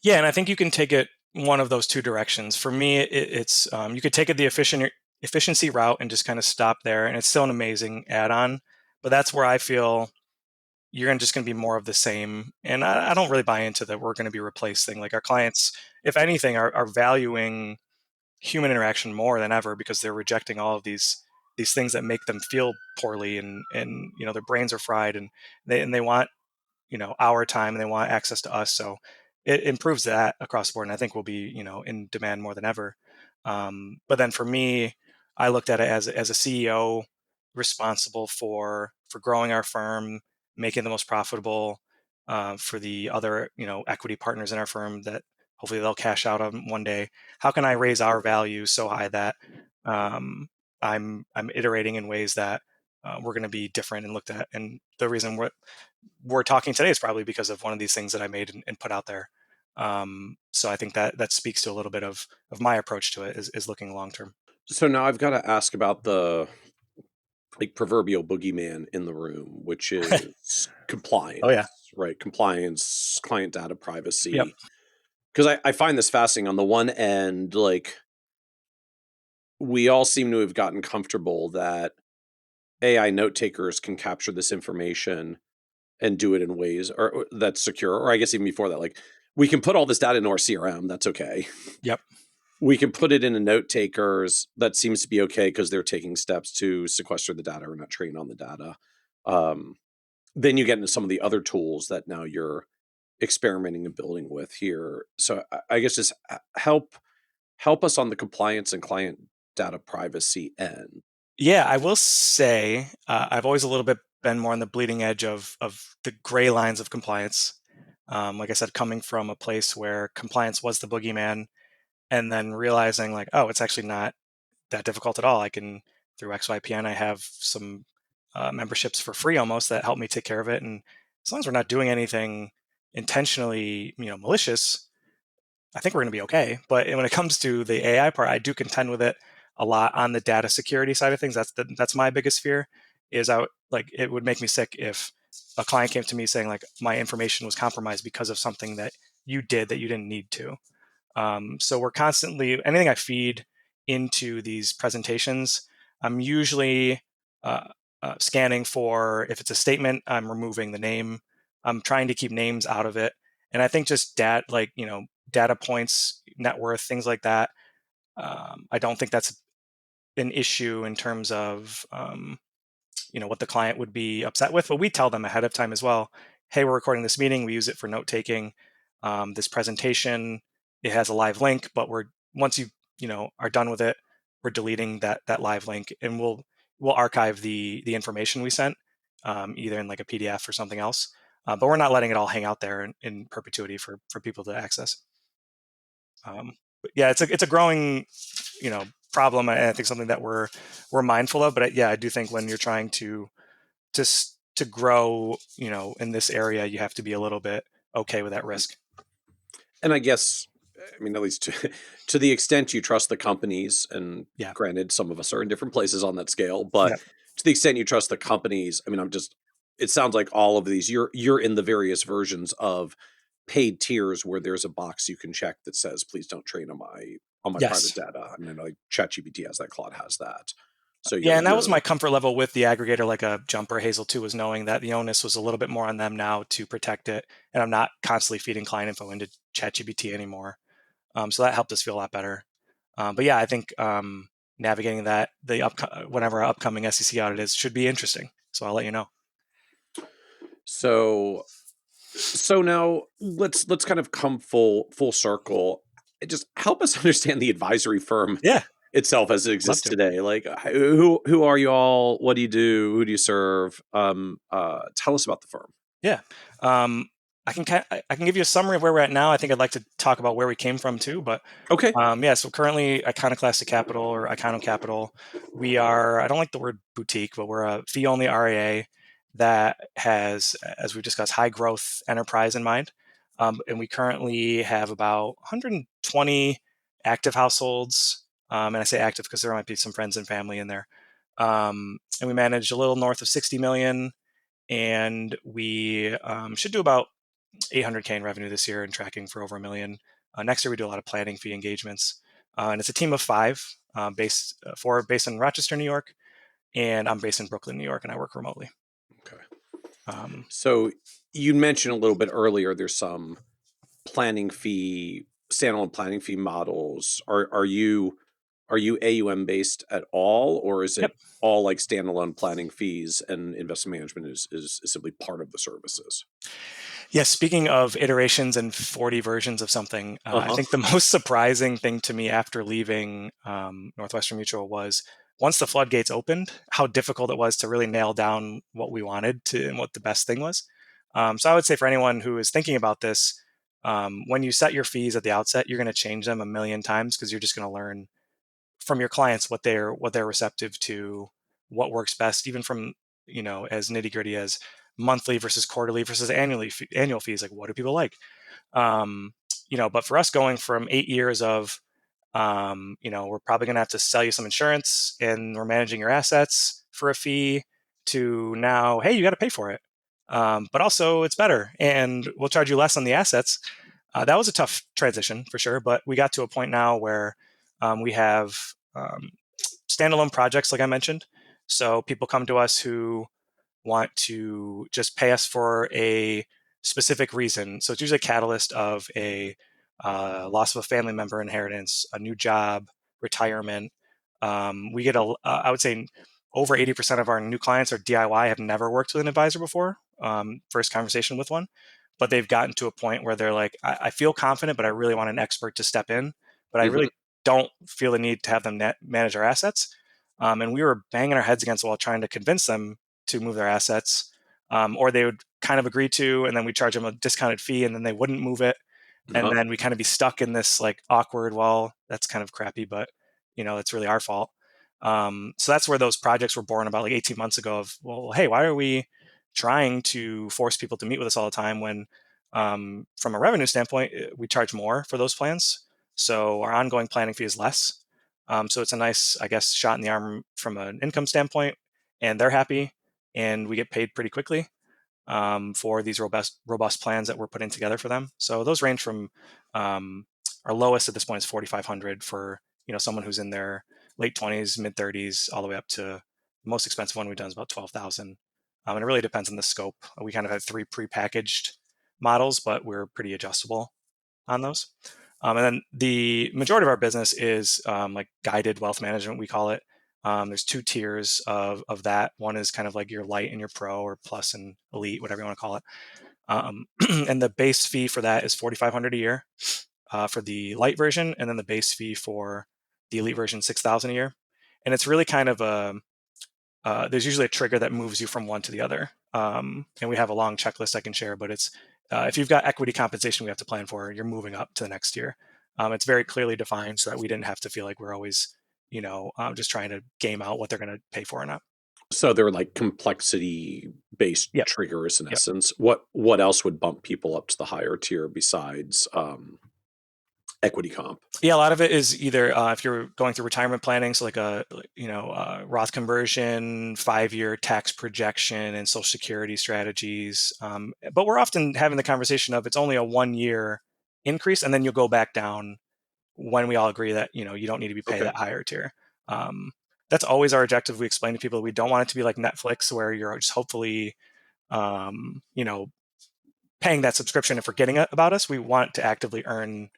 Yeah, and I think you can take it one of those two directions. For me, it's you could take it the efficiency route and just kind of stop there, and it's still an amazing add-on. But that's where I feel you're just going to be more of the same. And I don't really buy into that we're going to be replaced thing. Like our clients, if anything, are valuing human interaction more than ever because they're rejecting all of these things that make them feel poorly, and their brains are fried, and they want our time, and they want access to us. So it improves that across the board, and I think we'll be in demand more than ever. But then for me, I looked at it as a CEO responsible for growing our firm, making the most profitable for the other equity partners in our firm that hopefully they'll cash out on one day. How can I raise our value so high that I'm iterating in ways that we're going to be different and looked at? And the reason we're talking today is probably because of one of these things that I made and put out there. So I think that speaks to a little bit of my approach to it is looking long term. So now I've got to ask about the proverbial boogeyman in the room, which is compliance. Oh yeah, right? Compliance, client data privacy. Yep. Because I find this fascinating. On the one end, we all seem to have gotten comfortable that AI note takers can capture this information and do it in ways that's secure. Or I guess even before that, we can put all this data into our CRM. That's okay. Yep. We can put it into note takers. That seems to be okay because they're taking steps to sequester the data or not train on the data. Then you get into some of the other tools that now you're experimenting and building with here. So I guess just help us on the compliance and client data privacy end. Yeah, I will say I've always a little bit been more on the bleeding edge of the gray lines of compliance. Like I said, coming from a place where compliance was the boogeyman, and then realizing it's actually not that difficult at all. I can, through XYPN, I have some memberships for free almost that help me take care of it. And as long as we're not doing anything intentionally, malicious, I think we're going to be okay. But when it comes to the AI part, I do contend with it a lot on the data security side of things. That's my biggest fear. Is it would make me sick if a client came to me saying my information was compromised because of something that you did that you didn't need to. So we're constantly, anything I feed into these presentations, I'm usually scanning for, if it's a statement, I'm removing the name. I'm trying to keep names out of it. And I think just data points, net worth, things like that. I don't think that's an issue in terms of, what the client would be upset with, but we tell them ahead of time as well. Hey, we're recording this meeting. We use it for note taking. This presentation, it has a live link, but once you are done with it, we're deleting that live link, and we'll archive the information we sent, either in like a PDF or something else. But we're not letting it all hang out there in perpetuity for people to access. But yeah, it's a growing, problem, and I think something that we're mindful of. But I do think when you're trying to grow, in this area, you have to be a little bit okay with that risk. And I guess, I mean, at least to the extent you trust the companies, and granted, some of us are in different places on that scale, but to the extent you trust the companies, I mean, it sounds like all of these, you're in the various versions of paid tiers where there's a box you can check that says, please don't train on my private data. I mean, like ChatGPT has that, Claude has that. So and that was my comfort level with the aggregator, like a Jumper, Hazel 2, was knowing that the onus was a little bit more on them now to protect it, and I'm not constantly feeding client info into ChatGPT anymore. So that helped us feel a lot better. But I think navigating that, whenever our upcoming SEC audit is, should be interesting. So I'll let you know. So now let's kind of come full circle. Just help us understand the advisory firm itself as it exists today. Like, who are you all? What do you do? Who do you serve? Tell us about the firm. Yeah. I can give you a summary of where we're at now. I think I'd like to talk about where we came from too. But okay. So currently Iconoclastic Capital, or Icono Capital, we are, I don't like the word boutique, but we're a fee-only RIA that has, as we've discussed, high growth enterprise in mind. And we currently have about 120 active households. And I say active because there might be some friends and family in there. And we manage a little north of 60 million. And we should do about 800K in revenue this year, and tracking for over $1 million. Next year, we do a lot of planning fee engagements. And it's a team of 5, based in Rochester, New York. And I'm based in Brooklyn, New York, and I work remotely. Okay. So you mentioned a little bit earlier, there's some standalone planning fee models. Are you AUM based at all, or is it all like standalone planning fees, and investment management is simply part of the services? Yes. Speaking of iterations and 40 versions of something, I think the most surprising thing to me after leaving Northwestern Mutual was, once the floodgates opened, how difficult it was to really nail down what we wanted to and what the best thing was. So I would say for anyone who is thinking about this, when you set your fees at the outset, you're going to change them a million times, because you're just going to learn from your clients what they're receptive to, what works best, even from, as nitty gritty as monthly versus quarterly versus annual fees. Like, what do people like? But for us, going from 8 years of, we're probably going to have to sell you some insurance and we're managing your assets for a fee, to now, hey, you got to pay for it. But also it's better and we'll charge you less on the assets. That was a tough transition for sure. But we got to a point now where we have standalone projects, like I mentioned. So people come to us who want to just pay us for a specific reason. So it's usually a catalyst of a loss of a family member, inheritance, a new job, retirement. We get I would say over 80% of our new clients are DIY, have never worked with an advisor before, first conversation with one, but they've gotten to a point where they're like, I feel confident, but I really want an expert to step in, but I really don't feel the need to have them manage our assets. And we were banging our heads against the wall trying to convince them to move their assets, or they would kind of agree to, and then we charge them a discounted fee, and then they wouldn't move it. And then we kind of be stuck in this like awkward, well, that's kind of crappy, but it's really our fault. So that's where those projects were born about like 18 months ago of, well, hey, why are we trying to force people to meet with us all the time when, from a revenue standpoint, we charge more for those plans. So our ongoing planning fee is less. So it's a nice, I guess, shot in the arm from an income standpoint, and they're happy, and we get paid pretty quickly for these robust plans that we're putting together for them. So those range from our lowest at this point is $4,500 for someone who's in their late 20s, mid 30s, all the way up to the most expensive one we've done is about $12,000. And it really depends on the scope. We kind of have 3 prepackaged models, but we're pretty adjustable on those. And then the majority of our business is like guided wealth management, we call it. There's 2 tiers of that. One is kind of like your light and your pro, or plus and elite, whatever you want to call it. And the base fee for that is $4,500 a year for the light version, and then the base fee for the elite version 6,000 a year. And it's really kind of there's usually a trigger that moves you from one to the other. And we have a long checklist I can share, but it's if you've got equity compensation we have to plan for, you're moving up to the next tier. It's very clearly defined so that we didn't have to feel like we're always, just trying to game out what they're going to pay for or not. So they're like complexity-based Yep. triggers in Yep. essence. What else would bump people up to the higher tier besides equity comp? Yeah, a lot of it is either if you're going through retirement planning, so like Roth conversion, 5-year tax projection, and Social Security strategies. But we're often having the conversation of it's only a 1-year increase, and then you'll go back down when we all agree that you don't need to be paid Okay. that higher tier. That's always our objective. We explain to people we don't want it to be like Netflix, where you're just hopefully, paying that subscription and forgetting about us. We want to actively earn,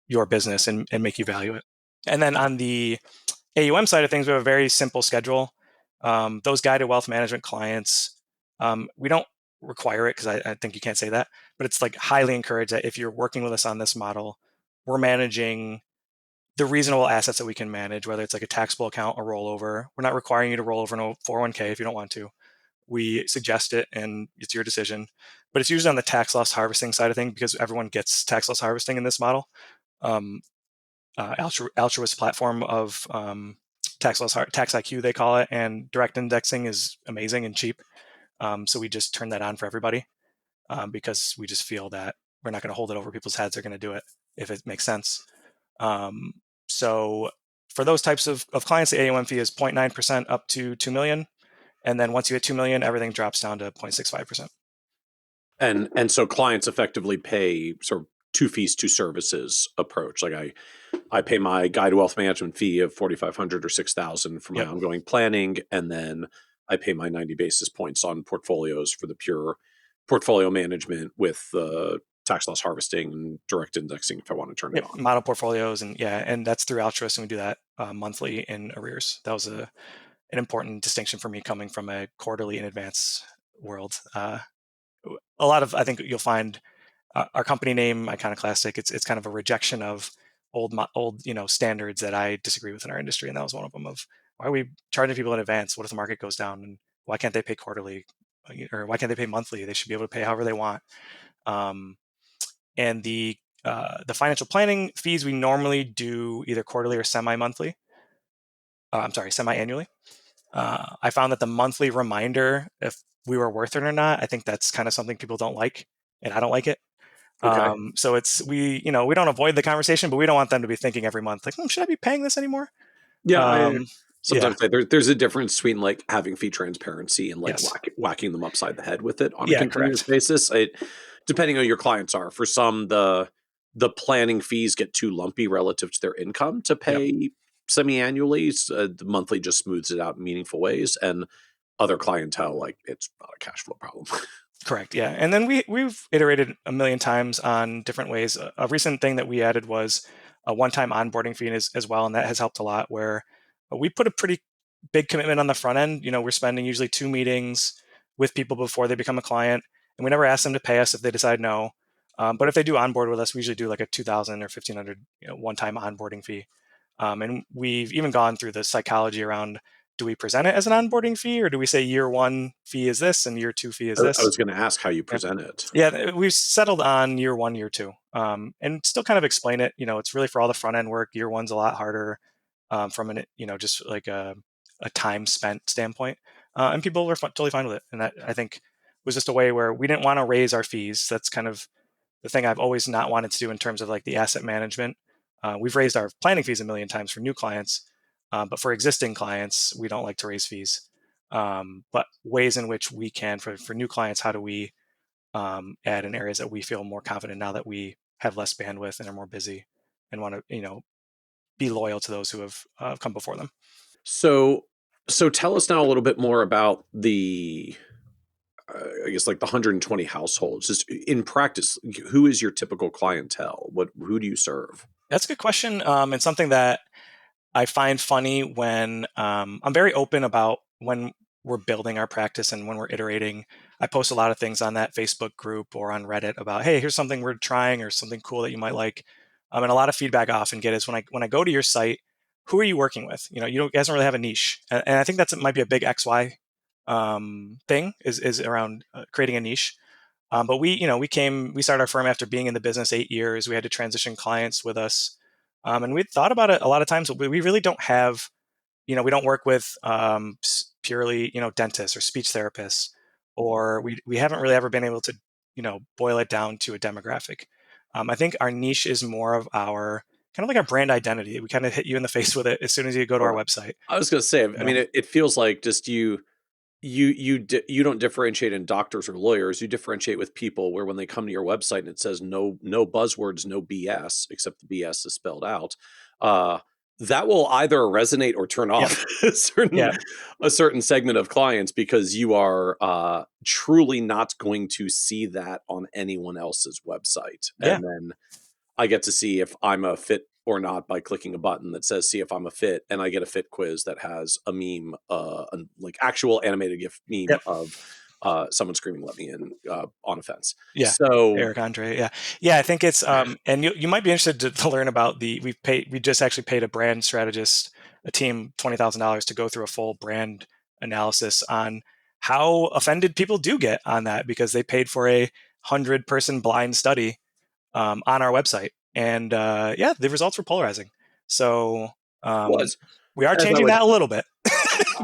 your business and make you value it. And then on the AUM side of things, we have a very simple schedule. Those guided wealth management clients, we don't require it because I think you can't say that, but it's like highly encouraged that if you're working with us on this model, we're managing the reasonable assets that we can manage, whether it's like a taxable account or rollover. We're not requiring you to roll over in a 401k if you don't want to. We suggest it and it's your decision, but it's usually on the tax loss harvesting side of things because everyone gets tax loss harvesting in this model. Altruist platform of tax IQ, they call it, and direct indexing is amazing and cheap. So we just turn that on for everybody because we just feel that we're not going to hold it over people's heads. They're going to do it if it makes sense. So for those types of clients, the AUM fee is 0.9% up to 2 million. And then once you hit 2 million, everything drops down to 0.65%. And so clients effectively pay sort of 2 fees, 2 services approach. Like I pay my guide wealth management fee of $4,500 or $6,000 for my ongoing planning, and then I pay my 90 basis points on portfolios for the pure portfolio management with tax loss harvesting and direct indexing if I want to turn it on. Model portfolios and that's through Altruist, and we do that monthly in arrears. That was an important distinction for me coming from a quarterly in advance world. A lot of, I think you'll find our company name, Iconoclastic, it's kind of a rejection of old standards that I disagree with in our industry. And that was one of them of why are we charging people in advance? What if the market goes down? And why can't they pay quarterly? Or why can't they pay monthly? They should be able to pay however they want. And the financial planning fees, we normally do either quarterly or semi-annually. I found that the monthly reminder, if we were worth it or not, I think that's kind of something people don't like, and I don't like it. Okay. So we don't avoid the conversation, but we don't want them to be thinking every month, like, should I be paying this anymore? Yeah. Sometimes there's a difference between like having fee transparency and like Yes. whacking them upside the head with it on a continuous correct. basis. Depending on who your clients are, for some, the planning fees get too lumpy relative to their income to pay semi-annually. The monthly just smooths it out in meaningful ways, and other clientele, like, it's not a cash flow problem. Correct. Yeah. And then we've iterated a million times on different ways. A recent thing that we added was a one-time onboarding fee as well, and that has helped a lot, where we put a pretty big commitment on the front end. We're spending usually 2 meetings with people before they become a client, and we never ask them to pay us if they decide no. But if they do onboard with us, we usually do like a $2,000 or $1,500 one-time onboarding fee. And we've even gone through the psychology around, do we present it as an onboarding fee, or do we say year 1 fee is this and year 2 fee is this? I was going to ask how you present it. Yeah, we've settled on year 1, year 2, and still kind of explain it. It's really for all the front end work. Year 1's a lot harder from an just like a time spent standpoint, and people were totally fine with it. And that, I think, was just a way where we didn't want to raise our fees. That's kind of the thing I've always not wanted to do in terms of like the asset management. We've raised our planning fees a million times for new clients, but for existing clients, we don't like to raise fees. But ways in which we can for new clients, how do we add in areas that we feel more confident now that we have less bandwidth and are more busy and want to be loyal to those who have come before them. So tell us now a little bit more about the I guess like the 120 households. Just in practice, who is your typical clientele? Who do you serve? That's a good question. And something that I find funny when I'm very open about when we're building our practice and when we're iterating. I post a lot of things on that Facebook group or on Reddit about, hey, here's something we're trying or something cool that you might like. And a lot of feedback I often get is when I go to your site, who are you working with? You guys don't really have a niche, and I think that might be a big XY thing is around creating a niche. But we started our firm after being in the business 8 years. We had to transition clients with us, and we thought about it a lot of times. But we really don't have, we don't work with purely, dentists or speech therapists, or we haven't really ever been able to, boil it down to a demographic. I think our niche is more of our kind of like our brand identity. We kind of hit you in the face with it as soon as you go to our website. I was going to say, I mean, it feels like just you don't differentiate in doctors or lawyers. You differentiate with people where when they come to your website and it says no buzzwords, no BS, except the BS is spelled out. That will either resonate or turn off a certain segment of clients, because you are truly not going to see that on anyone else's website. Yeah. And then I get to see if I'm a fit or not by clicking a button that says "see if I'm a fit," and I get a fit quiz that has a meme, like actual animated GIF meme of someone screaming "let me in" on a fence. Yeah. So Eric Andre. Yeah. I think it's and you might be interested to learn about we just actually paid a brand strategist, a team, $20,000 to go through a full brand analysis on how offended people do get on that, because they paid for a 100-person blind study on our website. And the results were polarizing. So we are changing that a little bit.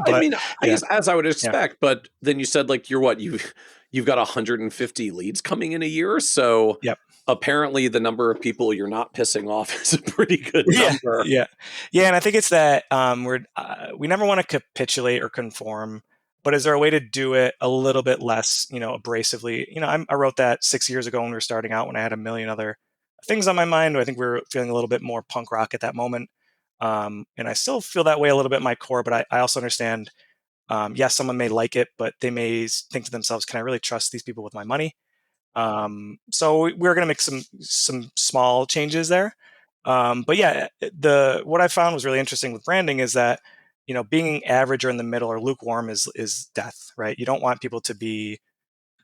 But, I mean, I guess as I would expect. But then you said like you've got 150 leads coming in a year. So apparently the number of people you're not pissing off is a pretty good number. Yeah. And I think it's that we never want to capitulate or conform. But is there a way to do it a little bit less, abrasively? I wrote that 6 years ago when we were starting out, when I had a million other things on my mind. I think we were feeling a little bit more punk rock at that moment. And I still feel that way a little bit in my core, but I also understand, yes, someone may like it, but they may think to themselves, can I really trust these people with my money? So we're going to make some small changes there. But yeah, what I found was really interesting with branding is that, being average or in the middle or lukewarm is death, right? You don't want people to be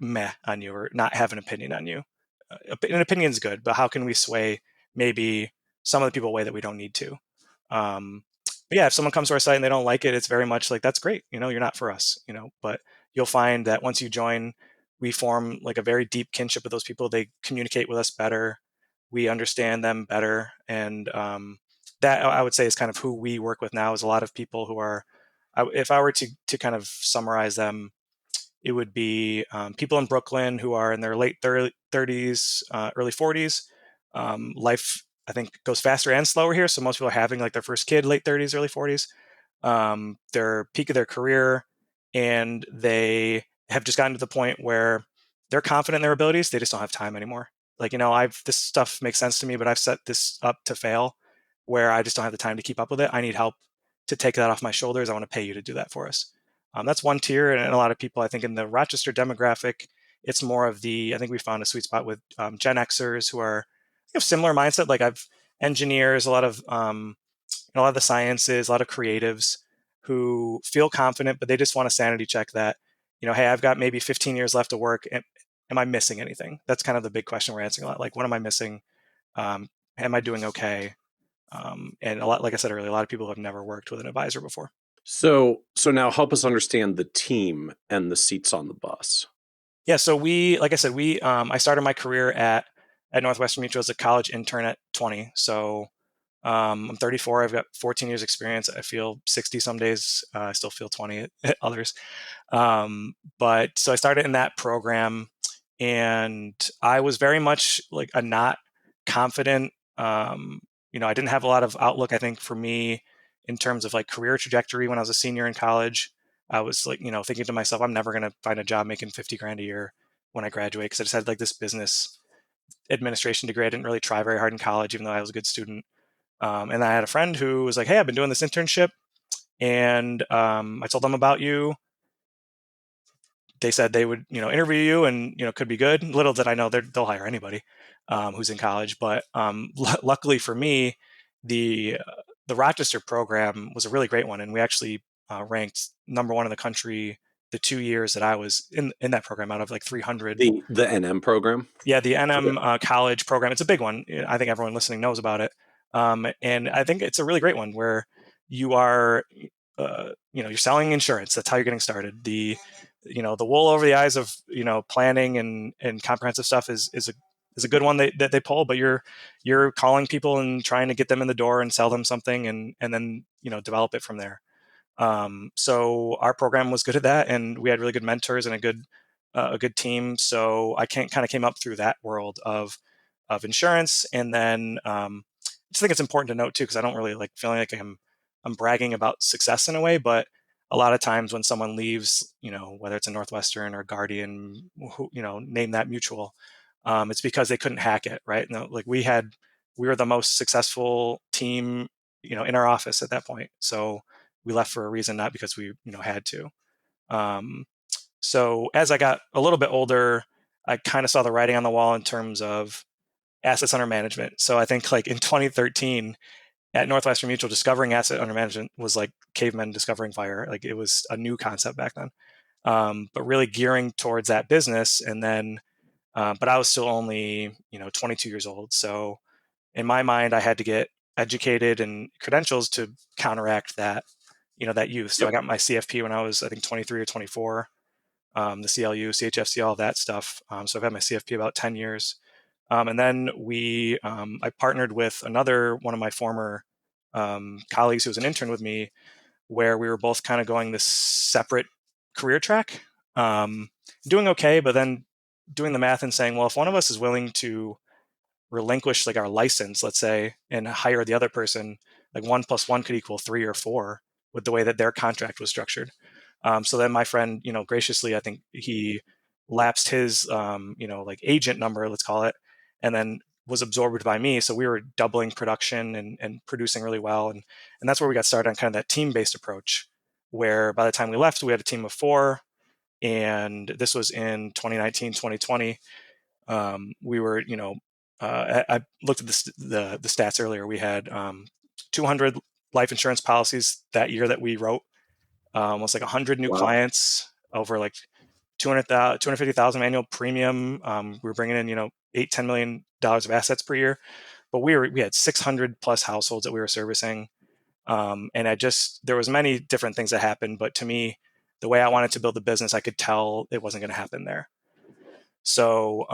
meh on you or not have an opinion on you. An opinion is good, but how can we sway maybe some of the people away that we don't need to? But yeah, if someone comes to our site and they don't like it, it's very much like, that's great. You're not for us, but you'll find that once you join, we form like a very deep kinship with those people. They communicate with us better. We understand them better. And that I would say is kind of who we work with now, is a lot of people who are, if I were to kind of summarize them, it would be people in Brooklyn who are in their late 30s, early 40s. Life, I think, goes faster and slower here. So most people are having like their first kid, late 30s, early 40s. Their peak of their career, and they have just gotten to the point where they're confident in their abilities. They just don't have time anymore. Like, this stuff makes sense to me, but I've set this up to fail where I just don't have the time to keep up with it. I need help to take that off my shoulders. I want to pay you to do that for us. That's one tier. And a lot of people, I think, in the Rochester demographic, it's more of I think we found a sweet spot with Gen Xers who have similar mindset. Like I've engineers, a lot of the sciences, a lot of creatives who feel confident, but they just want a sanity check that, hey, I've got maybe 15 years left to work. Am I missing anything? That's kind of the big question we're answering a lot. Like, what am I missing? Am I doing okay? And a lot, like I said earlier, a lot of people have never worked with an advisor before. So now help us understand the team and the seats on the bus. Yeah. So like I said, I started my career at Northwestern Mutual as a college intern at 20. So I'm 34. I've got 14 years experience. I feel 60 some days. I still feel 20 at others. But so I started in that program, and I was very much like a not confident. I didn't have a lot of outlook, I think, for me in terms of like career trajectory when I was a senior in college. I was like, thinking to myself, I'm never going to find a job making 50 grand a year when I graduate, because I just had like this business administration degree. I didn't really try very hard in college, even though I was a good student. And I had a friend who was like, hey, I've been doing this internship, and I told them about you. They said they would, interview you and, could be good. Little did I know they'll hire anybody who's in college. But luckily for me, the Rochester program was a really great one. And we actually ranked number one in the country the 2 years that I was in that program out of like 300. The NM program? Yeah, the NM college program. It's a big one. I think everyone listening knows about it. And I think it's a really great one where you are, you're selling insurance. That's how you're getting started. The wool over the eyes of, planning and comprehensive stuff is a good one that they pull, but you're calling people and trying to get them in the door and sell them something, and then, develop it from there. So our program was good at that, and we had really good mentors and a good team. So I kind of came up through that world of insurance. And then I just think it's important to note too, because I don't really like feeling like I'm bragging about success in a way, but a lot of times when someone leaves, whether it's a Northwestern or Guardian, name that mutual, it's because they couldn't hack it, right? No, like we were the most successful team, in our office at that point. So we left for a reason, not because we, had to. So as I got a little bit older, I kind of saw the writing on the wall in terms of assets under management. So I think like in 2013 at Northwestern Mutual, discovering asset under management was like cavemen discovering fire. Like it was a new concept back then, but really gearing towards that business. And then, but I was still only, 22 years old. So in my mind, I had to get educated and credentials to counteract that, that youth. So I got my CFP when I was, I think, 23 or 24, the CLU, CHFC, all that stuff. So I've had my CFP about 10 years. And then I partnered with another one of my former colleagues who was an intern with me, where we were both kind of going this separate career track, doing okay, but then doing the math and saying, well, if one of us is willing to relinquish like our license, let's say, and hire the other person, like 1+1 could equal 3 or 4 with the way that their contract was structured. So then my friend, graciously, I think he lapsed his, like agent number, let's call it, and then was absorbed by me. So we were doubling production and producing really well. And that's where we got started on kind of that team-based approach, where by the time we left, we had a team of 4. And this was in 2019, 2020. We were, I looked at the stats earlier. We had 200 life insurance policies that year that we wrote, almost like 100 new clients, over like 250,000 annual premium. We were bringing in, $8-10 million of assets per year, but we had 600 plus households that we were servicing. And there was many different things that happened, but to me, the way I wanted to build the business, I could tell it wasn't going to happen there. So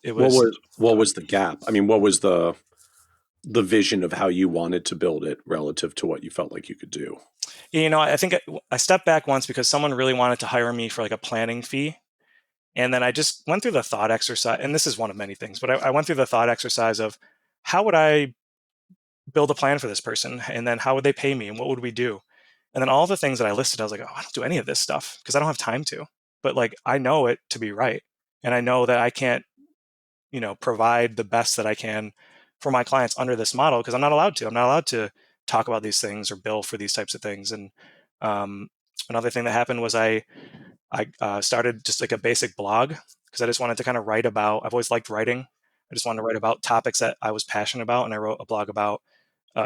it was. What was the gap? I mean, what was the vision of how you wanted to build it relative to what you felt like you could do? I think I stepped back once because someone really wanted to hire me for like a planning fee. And then I just went through the thought exercise, and this is one of many things, but I went through the thought exercise of how would I build a plan for this person? And then how would they pay me? And what would we do? And then all the things that I listed, I was like, oh, I don't do any of this stuff because I don't have time to. But like, I know it to be right. And I know that I can't, provide the best that I can for my clients under this model because I'm not allowed to. I'm not allowed to talk about these things or bill for these types of things. And another thing that happened was I started just like a basic blog because I just wanted to kind of write about. I've always liked writing. I just wanted to write about topics that I was passionate about, and I wrote a blog about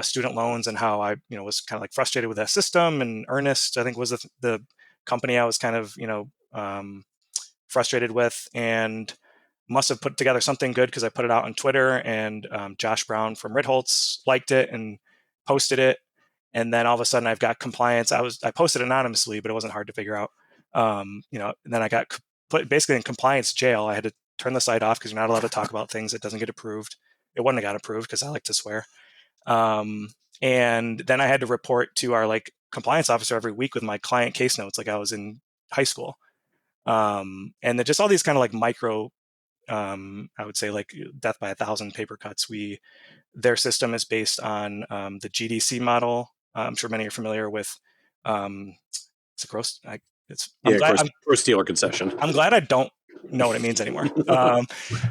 student loans and how I, was kind of like frustrated with that system. And Earnest, I think, was the company I was kind of, frustrated with, and must have put together something good because I put it out on Twitter, and Josh Brown from Ritholtz liked it and posted it. And then all of a sudden I've got compliance. I posted anonymously, but it wasn't hard to figure out. And then I got put basically in compliance jail. I had to turn the site off because you're not allowed to talk about things that doesn't get approved. It wouldn't have got approved because I like to swear. And then I had to report to our like compliance officer every week with my client case notes, like I was in high school. And then just all these kind of like micro, I would say like death by 1,000 paper cuts. Their system is based on the GDC model. I'm sure many are familiar with. It's a gross. Gross dealer concession. I'm glad I don't know what it means anymore.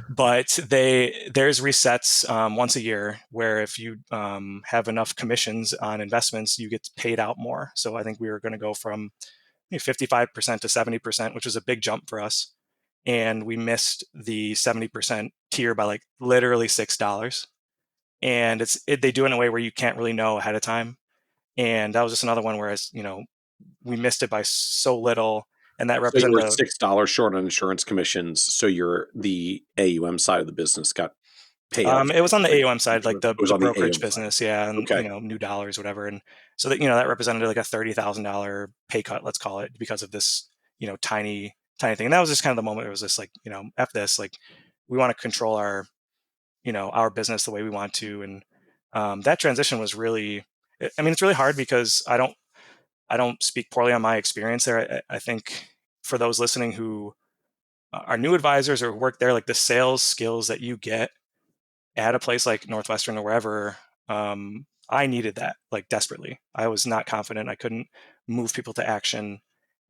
But there's resets once a year where if you have enough commissions on investments, you get paid out more. So I think we were going to go from 55% to 70%, which was a big jump for us. And we missed the 70% tier by like literally $6. And they do it in a way where you can't really know ahead of time. And that was just another one where, we missed it by so little. And that represented $6 short on insurance commissions. So the AUM side of the business got payouts? It was on the Like, AUM side, like the it was on the brokerage AUM side. business, yeah, and Okay. new dollars, whatever, and so that that represented like a $30,000 pay cut, let's call it, because of this tiny thing. And that was just kind of the moment. It was just like f this, like we want to control our business the way we want to, and that transition was really, I mean, it's really hard because I don't speak poorly on my experience there. I think for those listening who are new advisors or work there, like the sales skills that you get at a place like Northwestern or wherever, I needed that like desperately. I was not confident. I couldn't move people to action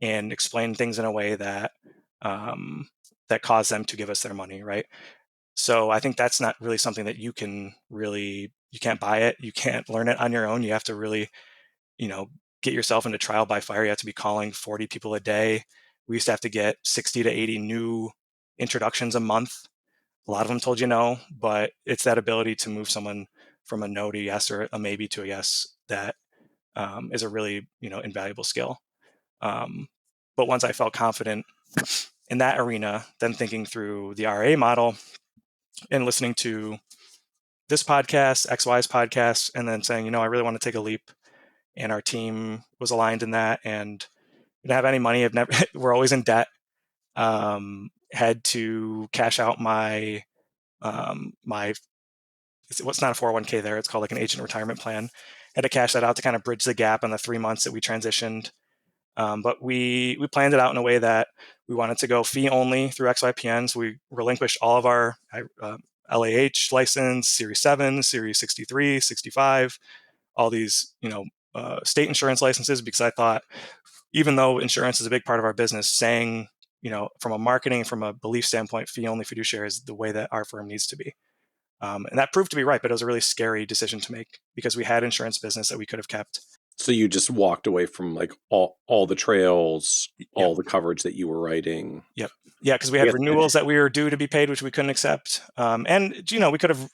and explain things in a way that that caused them to give us their money, right? So I think that's not really something that you can't buy it. You can't learn it on your own. You have to really, you know, get yourself into trial by fire. You have to be calling 40 people a day. We used to have to get 60 to 80 new introductions a month. A lot of them told you no, but it's that ability to move someone from a no to yes or a maybe to a yes that is a really invaluable skill. But once I felt confident in that arena, then thinking through the RA model and listening to this podcast, XY's podcast, and then saying, I really want to take a leap, and our team was aligned in that, and didn't have any money. We're always in debt. Had to cash out my what's not a 401k there. It's called like an agent retirement plan. Had to cash that out to kind of bridge the gap on the 3 months that we transitioned. But we planned it out in a way that we wanted to go fee only through XYPN. So we relinquished all of our LAH license, Series 7, Series 63, 65, all these, state insurance licenses, because I thought, even though insurance is a big part of our business, saying, from a marketing, from a belief standpoint, fee only fiduciary is the way that our firm needs to be. And that proved to be right, but it was a really scary decision to make because we had insurance business that we could have kept. So you just walked away from like all the trails, all Yep. the coverage that you were writing. Yep. Yeah, because we had renewals that we were due to be paid, which we couldn't accept. And we could have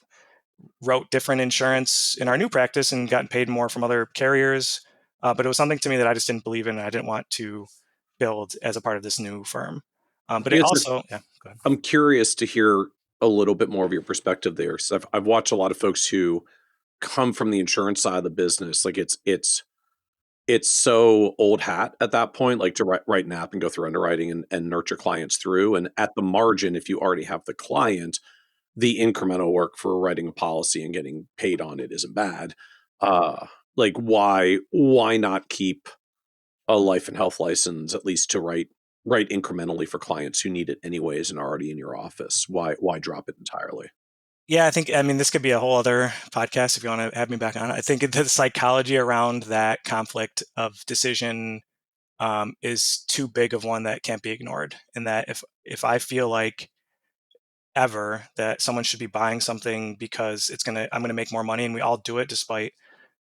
wrote different insurance in our new practice and gotten paid more from other carriers. But it was something to me that I just didn't believe in, and I didn't want to build as a part of this new firm. But it also, yeah, go ahead. I'm curious to hear a little bit more of your perspective there. So I've watched a lot of folks who come from the insurance side of the business. Like it's so old hat at that point, like to write an app and go through underwriting and nurture clients through. And at the margin, if you already have the client, the incremental work for writing a policy and getting paid on it isn't bad. Like why not keep a life and health license at least to write incrementally for clients who need it anyways and are already in your office? Why drop it entirely? Yeah, I mean, this could be a whole other podcast if you want to have me back on. I think the psychology around that conflict of decision is too big of one that can't be ignored. And that if I feel like ever that someone should be buying something because I'm gonna make more money, and we all do it despite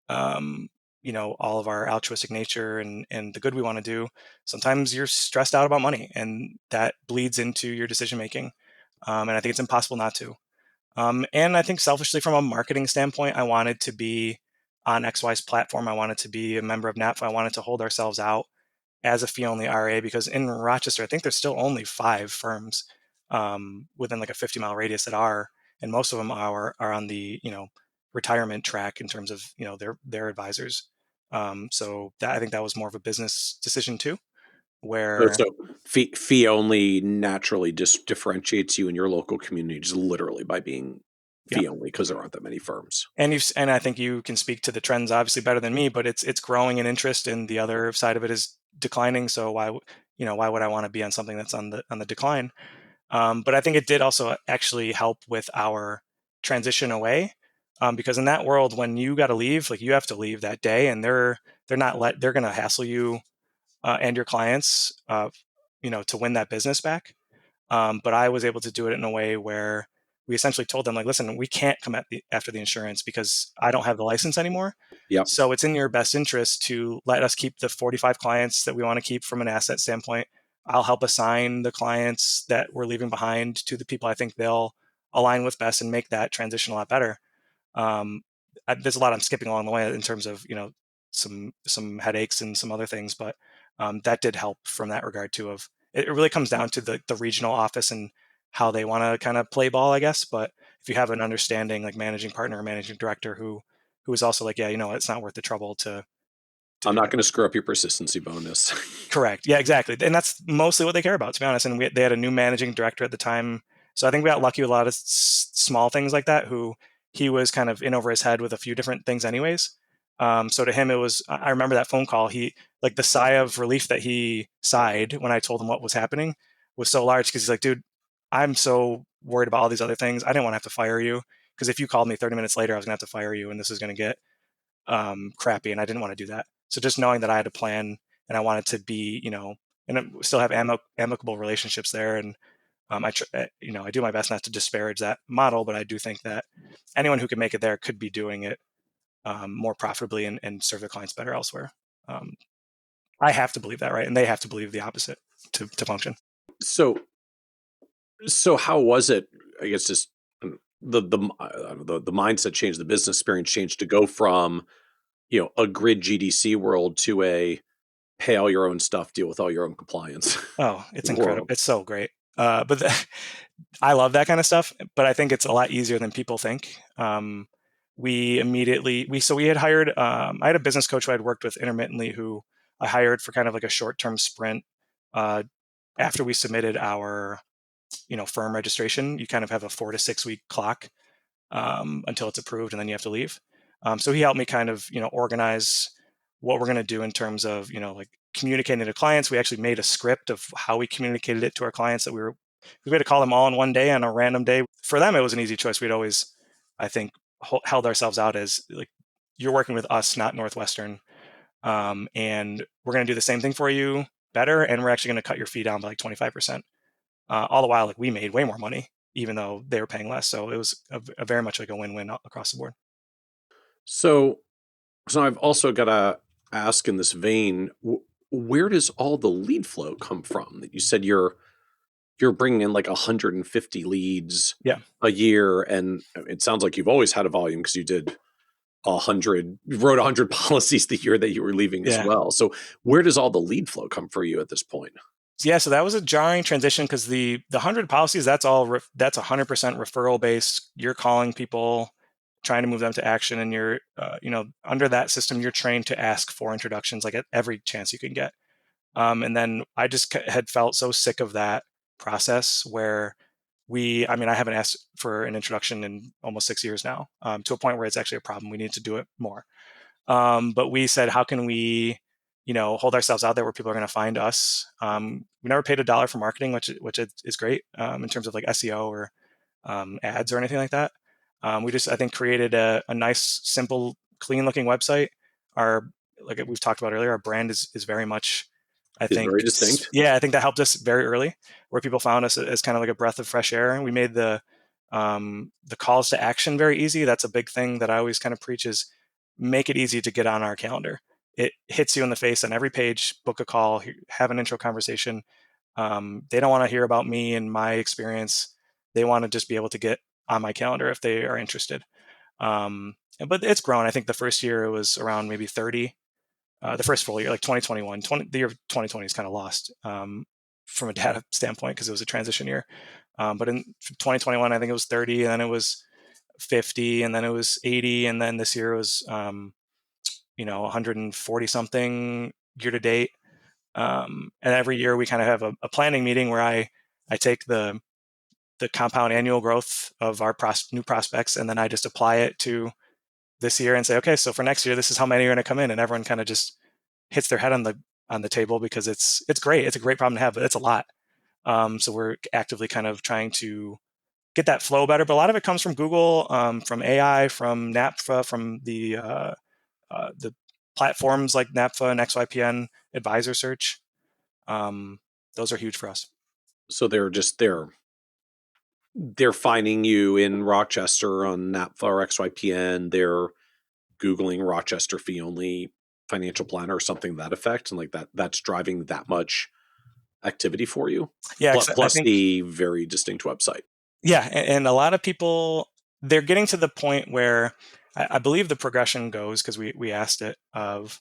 all of our altruistic nature and the good we want to do, sometimes you're stressed out about money, and that bleeds into your decision making. And I think it's impossible not to. And I think selfishly, from a marketing standpoint, I wanted to be on XY's platform. I wanted to be a member of NAPF. I wanted to hold ourselves out as a fee-only RA, because in Rochester, I think there's still only 5 firms within like a 50-mile radius that are, and most of them are on the retirement track in terms of their advisors. So I think that was more of a business decision too, where So fee only naturally just differentiates you in your local community just literally by being fee only, because there aren't that many firms. And I think you can speak to the trends obviously better than me, but it's growing in interest, and the other side of it is declining. So why would I want to be on something that's on the decline? But I think it did also actually help with our transition away, because in that world, when you got to leave, like you have to leave that day, and they're going to hassle you and your clients, to win that business back. But I was able to do it in a way where we essentially told them, like, listen, we can't come after the insurance because I don't have the license anymore. Yep. So it's in your best interest to let us keep the 45 clients that we want to keep from an asset standpoint. I'll help assign the clients that we're leaving behind to the people I think they'll align with best and make that transition a lot better. There's a lot I'm skipping along the way in terms of some headaches and some other things, but that did help from that regard too. It really comes down to the regional office and how they want to kind of play ball, I guess. But if you have an understanding like managing partner or managing director who is also like, yeah, it's not worth the trouble to I'm do not that. going to screw up your persistency bonus. Correct. Yeah, exactly. And that's mostly what they care about, to be honest. And they had a new managing director at the time. So I think we got lucky with a lot of small things like that, who he was kind of in over his head with a few different things anyways. So to him, it was, I remember that phone call, he, like the sigh of relief that he sighed when I told him what was happening was so large, because he's like, dude, I'm so worried about all these other things. I didn't want to have to fire you, because if you called me 30 minutes later, I was going to have to fire you and this is going to get crappy. And I didn't want to do that. So just knowing that I had a plan and I wanted to be, and still have amicable relationships there. And I do my best not to disparage that model, but I do think that anyone who can make it there could be doing it more profitably and serve their clients better elsewhere. I have to believe that, right? And they have to believe the opposite to function. So how was it? I guess just the mindset change, the business experience change to go from a grid GDC world to a pay all your own stuff, deal with all your own compliance. Oh, it's incredible. World. It's so great. I love that kind of stuff, but I think it's a lot easier than people think. We had hired, I had a business coach who I'd worked with intermittently, who I hired for kind of like a short-term sprint. After we submitted our, firm registration, you kind of have a 4 to 6 week clock until it's approved, and then you have to leave. So he helped me kind of, organize what we're going to do in terms of, like communicating to clients. We actually made a script of how we communicated it to our clients that we had to call them all in one day on a random day. For them, it was an easy choice. We'd always, I think, held ourselves out as like, you're working with us, not Northwestern. And we're going to do the same thing for you better. And we're actually going to cut your fee down by like 25%. All the while, like we made way more money, even though they were paying less. So it was a very much like a win-win across the board. So I've also got to ask in this vein, where does all the lead flow come from? That you said you're bringing in like 150 leads a year, and it sounds like you've always had a volume because you wrote 100 policies the year that you were leaving as well. So where does all the lead flow come for you at this point? Yeah, so that was a jarring transition, because the 100 policies, that's 100% referral based. You're calling people, trying to move them to action, and you're under that system, you're trained to ask for introductions like at every chance you can get. And then I just had felt so sick of that process where I haven't asked for an introduction in almost 6 years now, to a point where it's actually a problem. We need to do it more. But we said, how can we, hold ourselves out there where people are going to find us? We never paid $1 for marketing, which is great in terms of like SEO or ads or anything like that. We just, I think, created a nice, simple, clean looking website. Like we've talked about earlier, our brand is very much, I think, very distinct. Yeah, I think that helped us very early, where people found us as kind of like a breath of fresh air. We made the calls to action very easy. That's a big thing that I always kind of preach, is make it easy to get on our calendar. It hits you in the face on every page. Book a call, have an intro conversation. They don't want to hear about me and my experience. They want to just be able to get on my calendar if they are interested. But it's grown. I think the first year it was around maybe 30. The first full year, like 2021, the year of 2020 is kind of lost from a data standpoint because it was a transition year. But in 2021, I think it was 30, and then it was 50, and then it was 80, and then this year was 140 something year to date. And every year we kind of have a planning meeting where I take the compound annual growth of our new prospects, and then I just apply it to this year and say, okay, so for next year, this is how many are going to come in, and everyone kind of just hits their head on the table, because it's great. It's a great problem to have, but it's a lot. So we're actively kind of trying to get that flow better. But a lot of it comes from Google, from AI, from NAPFA, from the platforms like NAPFA and XYPN Advisor Search. Those are huge for us. So they're finding you in Rochester on NAPFA or XYPN. They're Googling Rochester fee only financial planner or something to that effect, and like that's driving that much activity for you. Yeah, plus the very distinct website. Yeah, and a lot of people, they're getting to the point where I believe the progression goes, because we asked it, of,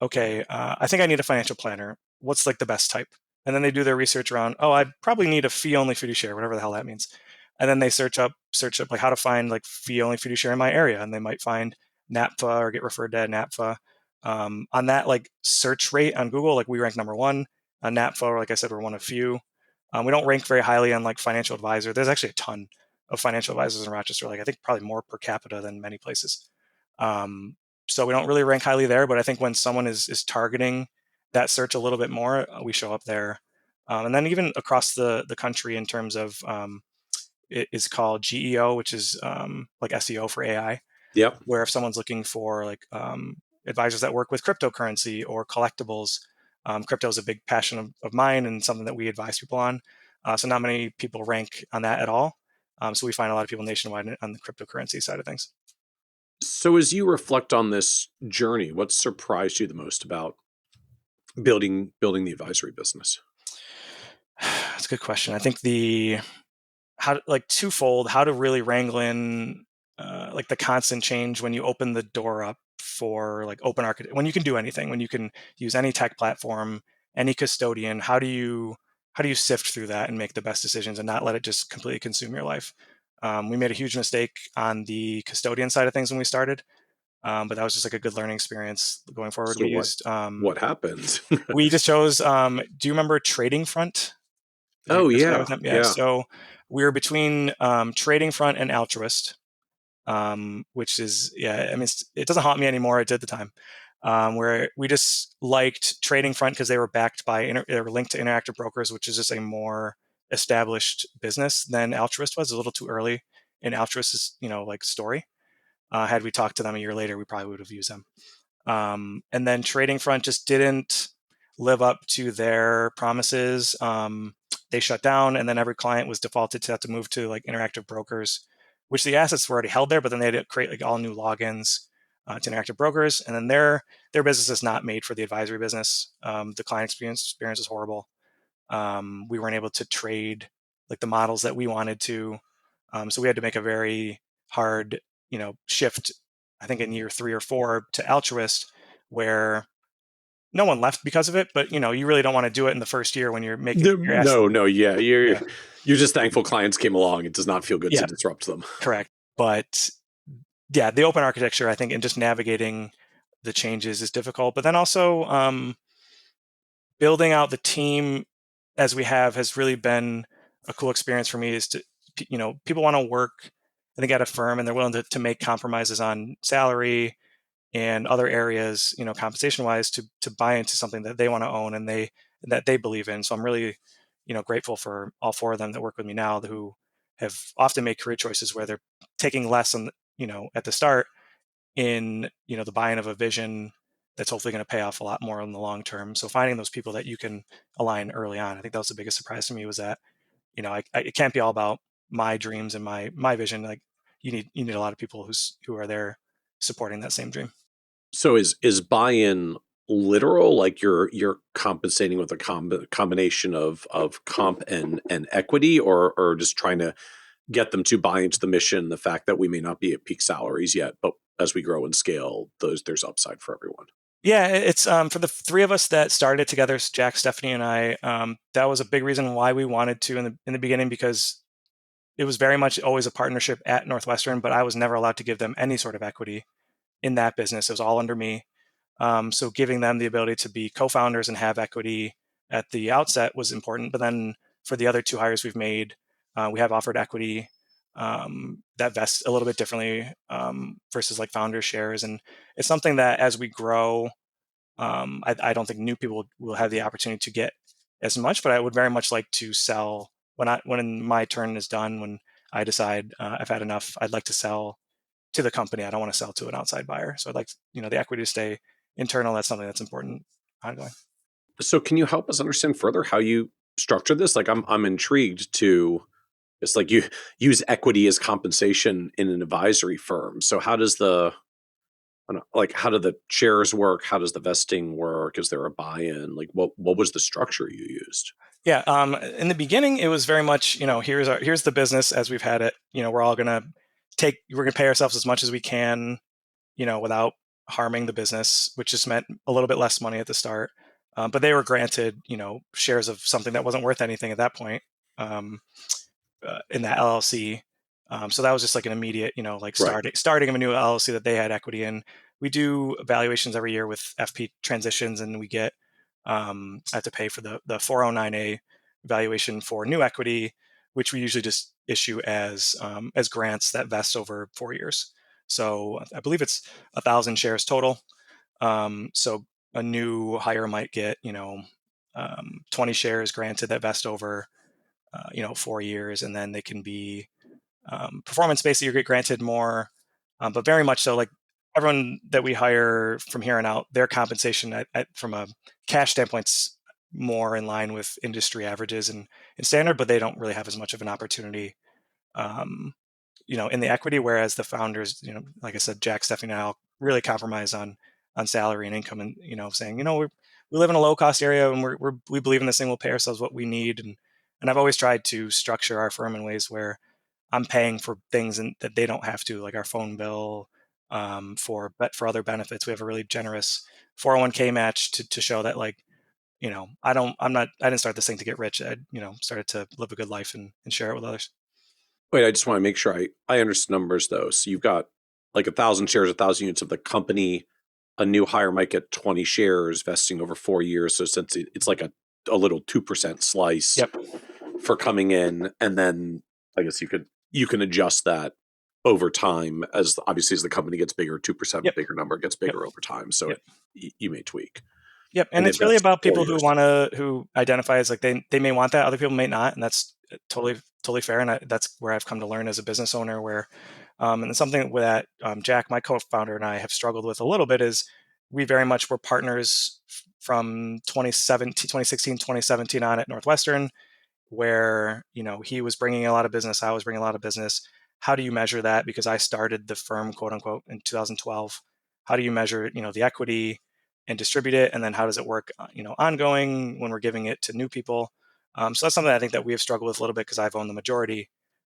okay, I think I need a financial planner. What's like the best type? And then they do their research around, I probably need a fee only fiduciary, whatever the hell that means. and then they search up like how to find like fee only fiduciary in my area, and they might find NAPFA or get referred to NAPFA. On that like search rate on Google, like we rank number one. On NAPFA, like I said, we're one of few. We don't rank very highly on like financial advisor. There's actually a ton of financial advisors in Rochester. Like I think probably more per capita than many places. So we don't really rank highly there. But I think when someone is targeting that search a little bit more, we show up there. And then even across the country in terms of it is called GEO, which is like SEO for AI. Yep. Where if someone's looking for like advisors that work with cryptocurrency or collectibles, crypto is a big passion of mine and something that we advise people on. So not many people rank on that at all. So we find a lot of people nationwide on the cryptocurrency side of things. So as you reflect on this journey, what surprised you the most about building the advisory business? That's a good question. I think twofold, how to really wrangle in like the constant change when you open the door up for like open architecture, when you can do anything, when you can use any tech platform, any custodian. How do you sift through that and make the best decisions and not let it just completely consume your life? We made a huge mistake on the custodian side of things when we started, but that was just like a good learning experience going forward. So what happened? We just chose. Do you remember Trading Front? Oh yeah. Yeah. So we were between Trading Front and Altruist, which is I mean it doesn't haunt me anymore. It did at the time. Where we just liked Trading Front because they were backed by they were linked to Interactive Brokers, which is just a more established business than Altruist was. A little too early in Altruist's like story. Had we talked to them a year later, we probably would have used them. And then Trading Front just didn't live up to their promises. They shut down, and then every client was defaulted to have to move to like Interactive Brokers, which the assets were already held there, but then they had to create like all new logins to Interactive Brokers, and then their business is not made for the advisory business. The client experience is horrible. We weren't able to trade like the models that we wanted to, so we had to make a very hard shift. I think in year 3 or 4 to Altruist, where no one left because of it, but you really don't want to do it in the first year when you're making you're just thankful clients came along. It does not feel good to disrupt them. Correct. But yeah, the open architecture, I think, and just navigating the changes is difficult. But then also building out the team as we have has really been a cool experience for me. Is to people want to work, I think, at a firm, and they're willing to make compromises on salary and other areas, compensation wise, to buy into something that they want to own and that they believe in. So I'm really, grateful for all 4 of them that work with me now, who have often made career choices where they're taking less on, at the start in, the buy-in of a vision that's hopefully going to pay off a lot more in the long term. So finding those people that you can align early on, I think that was the biggest surprise to me, was that, it can't be all about my dreams and my vision. Like you need a lot of people who are there supporting that same dream. So is buy-in literal, like you're compensating with a combination of comp and equity, or just trying to get them to buy into the mission, the fact that we may not be at peak salaries yet, but as we grow and scale, there's upside for everyone? Yeah, it's for the 3 of us that started together, Jack, Stephanie, and I. That was a big reason why we wanted to in the beginning, because it was very much always a partnership at Northwestern, but I was never allowed to give them any sort of equity in that business. It was all under me. So giving them the ability to be co-founders and have equity at the outset was important. But then for the other 2 hires we've made, we have offered equity that vests a little bit differently versus like founder shares. And it's something that as we grow, I don't think new people will have the opportunity to get as much, but I would very much like to sell when my turn is done, when I decide I've had enough, I'd like to sell to the company. I don't want to sell to an outside buyer. So I'd like, the equity to stay internal. That's something that's important ongoing. So can you help us understand further how you structure this? Like I'm intrigued to, it's like you use equity as compensation in an advisory firm. So how does how do the shares work? How does the vesting work? Is there a buy-in? Like what was the structure you used? Yeah. In the beginning, it was very much, here's the business as we've had it. We're going to pay ourselves as much as we can, without harming the business, which just meant a little bit less money at the start. But they were granted, shares of something that wasn't worth anything at that point. in that LLC. So that was just like an immediate, like Right. starting of a new LLC that they had equity in. We do evaluations every year with FP transitions, and we get I have to pay for the 409A valuation for new equity, which we usually just issue as grants that vest over 4 years. So I believe it's 1,000 shares total. So a new hire might get 20 shares granted that vest over 4 years, and then they can be performance based. You get granted more, but very much so. Like everyone that we hire from here on out, their compensation from a cash standpoint's more in line with industry averages and standard, but they don't really have as much of an opportunity, um, in the equity. Whereas the founders, like I said, Jack, Stephanie, and I all really compromise on salary and income, and saying, we live in a low cost area, and we believe in this thing. We'll pay ourselves what we need, and I've always tried to structure our firm in ways where I'm paying for things that they don't have to, like our phone bill, for other benefits. We have a really generous 401k match to show that, like, I didn't start this thing to get rich. I, started to live a good life and share it with others. Wait, I just want to make sure I understand numbers though. So you've got like 1,000 shares, 1,000 units of the company. A new hire might get 20 shares vesting over 4 years. So since it's like a little 2% slice Yep. for coming in, and then I guess you can adjust that over time as obviously as the company gets bigger, 2% Yep. bigger number gets bigger Yep. over time. So Yep. you may tweak. Yep. And It it's really vests about 4 people years. who identify as like they may want that, other people may not, and that's totally fair. And that's where I've come to learn as a business owner. Where and it's something that Jack, my co-founder, and I have struggled with a little bit is we very much were partners from 2016, 2017 on at Northwestern, where he was bringing a lot of business, I was bringing a lot of business. How do you measure that? Because I started the firm, quote unquote, in 2012. How do you measure the equity and distribute it, and then how does it work ongoing when we're giving it to new people? So that's something I think that we have struggled with a little bit because I've owned the majority,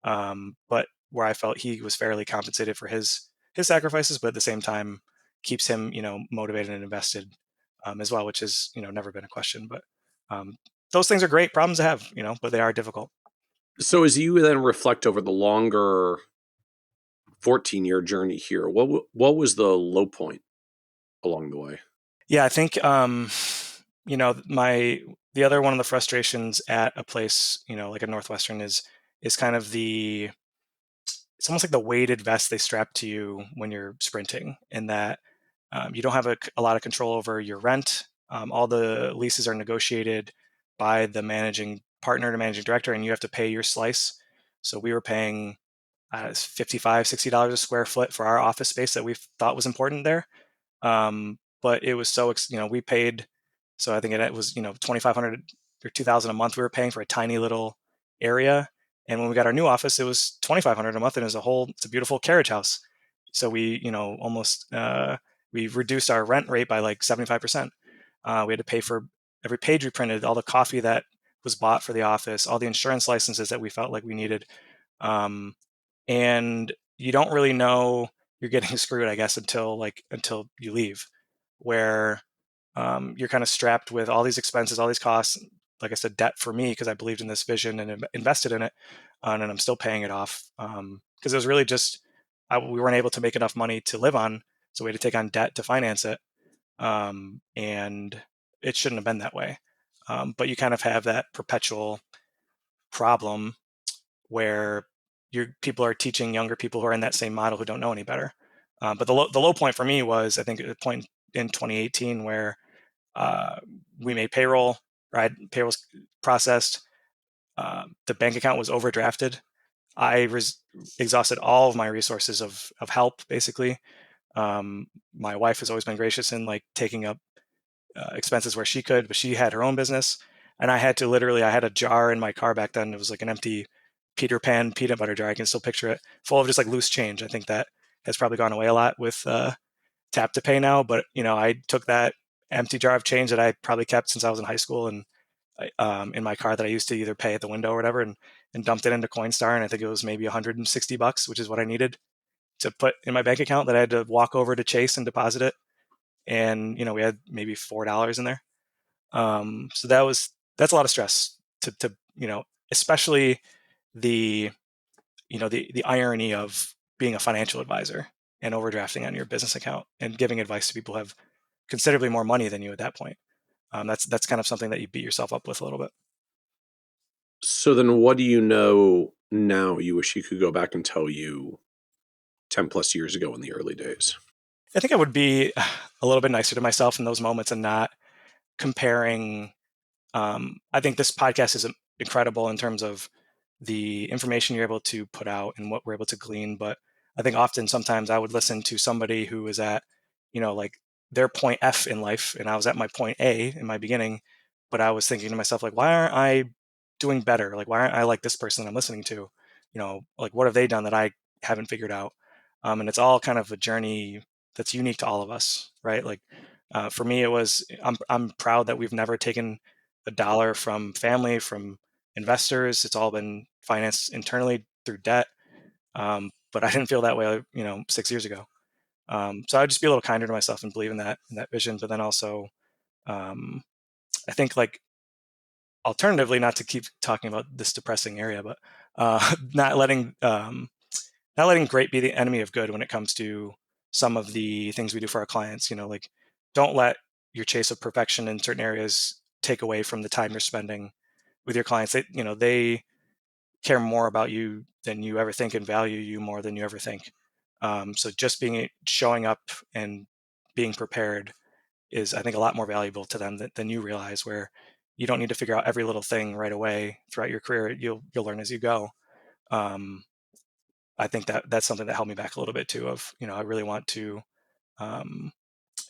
but where I felt he was fairly compensated for his sacrifices, but at the same time keeps him motivated and invested, as well, which has never been a question. But um, those things are great problems to have, but they are difficult. So as you then reflect over the longer 14-year journey here, what was the low point along the way? Yeah, I think the other one of the frustrations at a place like a Northwestern is kind of it's almost like the weighted vest they strap to you when you're sprinting, in that you don't have a lot of control over your rent. All the leases are negotiated by the managing partner to managing director, and you have to pay your slice. So we were paying $55, $60 a square foot for our office space that we thought was important there. But it was so, we paid, so I think it was, 2,500 or 2,000 a month we were paying for a tiny little area. And when we got our new office, it was 2,500 a month, and it's a beautiful carriage house. So we, we reduced our rent rate by like 75%. We had to pay for every page we printed, all the coffee that was bought for the office, all the insurance licenses that we felt like we needed. And you don't really know you're getting screwed, I guess, until you leave, where you're kind of strapped with all these expenses, all these costs. Like I said, debt for me, because I believed in this vision and invested in it, and I'm still paying it off, because it was really just we weren't able to make enough money to live on, so we had to take on debt to finance it, and it shouldn't have been that way. But you kind of have that perpetual problem where people are teaching younger people who are in that same model who don't know any better. But the low point for me was, I think, a point in 2018 where we made payroll, right? Payroll's processed. The bank account was overdrafted. I exhausted all of my resources of help, basically. My wife has always been gracious in like taking up expenses where she could, but she had her own business. And I had a jar in my car back then. It was like an empty Peter Pan peanut butter jar. I can still picture it, full of just like loose change. I think that has probably gone away a lot with tap to pay now. But I took that empty jar of change that I probably kept since I was in high school and in my car that I used to either pay at the window or whatever, and dumped it into Coinstar. And I think it was maybe $160, which is what I needed to put in my bank account, that I had to walk over to Chase and deposit it. And we had maybe $4 in there. So that's a lot of stress to especially the the irony of being a financial advisor and overdrafting on your business account and giving advice to people who have considerably more money than you at that point. That's kind of something that you beat yourself up with a little bit. So then what do you know now you wish you could go back and tell you 10 plus years ago in the early days? I think I would be a little bit nicer to myself in those moments and not comparing. I think this podcast is incredible in terms of the information you're able to put out and what we're able to glean. But I think sometimes I would listen to somebody who is at, like their point F in life, and I was at my point A in my beginning, but I was thinking to myself, like, why aren't I doing better? Like, why aren't I like this person I'm listening to? Like, what have they done that I haven't figured out? And it's all kind of a journey that's unique to all of us, right? Like, for me, I'm proud that we've never taken a dollar from family, from investors. It's all been financed internally through debt. But I didn't feel that way, 6 years ago. So I'd just be a little kinder to myself and believe in that vision. But then also, I think, like, alternatively, not to keep talking about this depressing area, but not letting great be the enemy of good when it comes to some of the things we do for our clients. Like, don't let your chase of perfection in certain areas take away from the time you're spending with your clients. They care more about you than you ever think and value you more than you ever think. So just showing up and being prepared is, I think, a lot more valuable to them than you realize, where you don't need to figure out every little thing right away throughout your career. You'll learn as you go. I think that's something that held me back a little bit too, of, I really want to,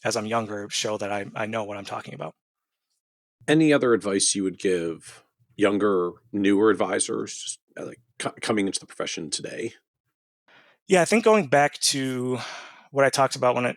as I'm younger, show that I know what I'm talking about. Any other advice you would give younger, newer advisors, like coming into the profession today? Yeah, I think going back to what I talked about when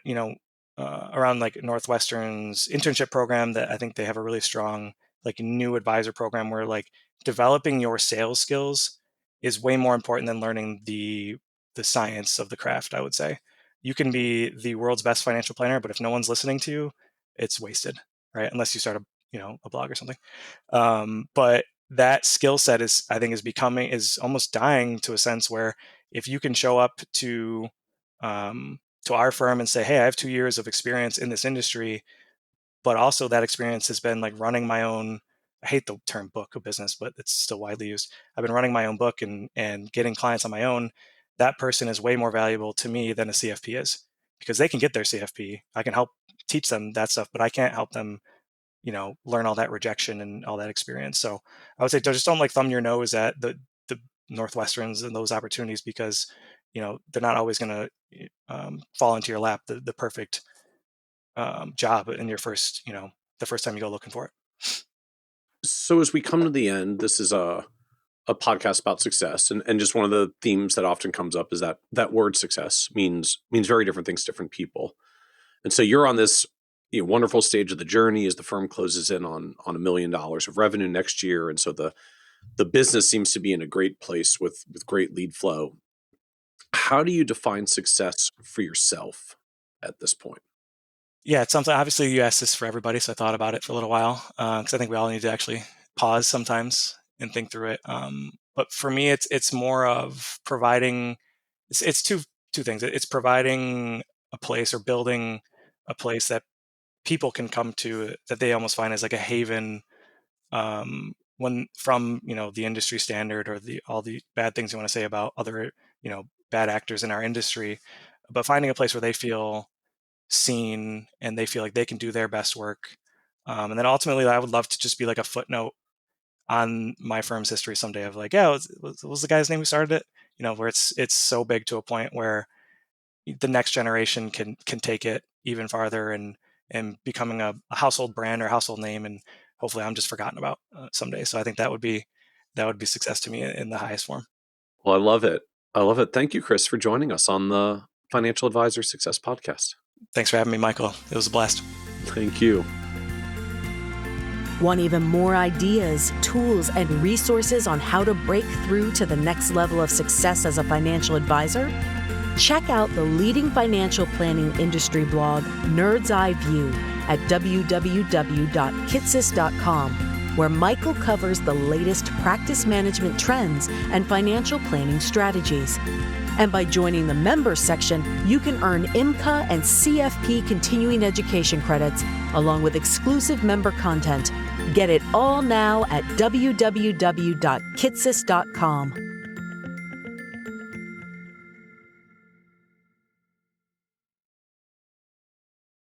around like Northwestern's internship program, that I think they have a really strong like new advisor program where like developing your sales skills is way more important than learning the science of the craft. I would say you can be the world's best financial planner, but if no one's listening to you, it's wasted, right? Unless you start a blog or something. But that skill set is almost dying, to a sense where if you can show up to our firm and say, hey, I have 2 years of experience in this industry, but also that experience has been like running my own, I hate the term book of business, but it's still widely used. I've been running my own book and getting clients on my own. That person is way more valuable to me than a CFP is, because they can get their CFP. I can help teach them that stuff, but I can't help them, learn all that rejection and all that experience. So I would say just don't like thumb your nose at the Northwesterns and those opportunities, because, they're not always going to fall into your lap, the perfect job in your first, the first time you go looking for it. So as we come to the end, this is a podcast about success. And just one of the themes that often comes up is that word success means very different things to different people. And so you're on this wonderful stage of the journey as the firm closes in on $1 million of revenue next year. And so the business seems to be in a great place with great lead flow. How do you define success for yourself at this point? Yeah, it's something, obviously you asked this for everybody, so I thought about it for a little while, because I think we all need to actually pause sometimes and think through it. But for me, it's more of providing, it's two things. It's providing a place or building a place that people can come to, that they almost find as like a haven, when from the industry standard or all the bad things you want to say about other bad actors in our industry, but finding a place where they feel seen and they feel like they can do their best work. And then ultimately, I would love to just be like a footnote on my firm's history someday of like, yeah, what was the guy's name who started it? Where it's so big to a point where the next generation can take it even farther and becoming a household brand or household name, and hopefully I'm just forgotten about someday. So I think that would be success to me in the highest form. Well, I love it. Thank you, Chris, for joining us on the Financial Advisor Success Podcast. Thanks for having me, Michael. It was a blast. Thank you. Want even more ideas, tools, and resources on how to break through to the next level of success as a financial advisor? Check out the leading financial planning industry blog, Nerd's Eye View, at www.kitsis.com. where Michael covers the latest practice management trends and financial planning strategies. And by joining the members section, you can earn IMCA and CFP continuing education credits, along with exclusive member content. Get it all now at www.kitsis.com.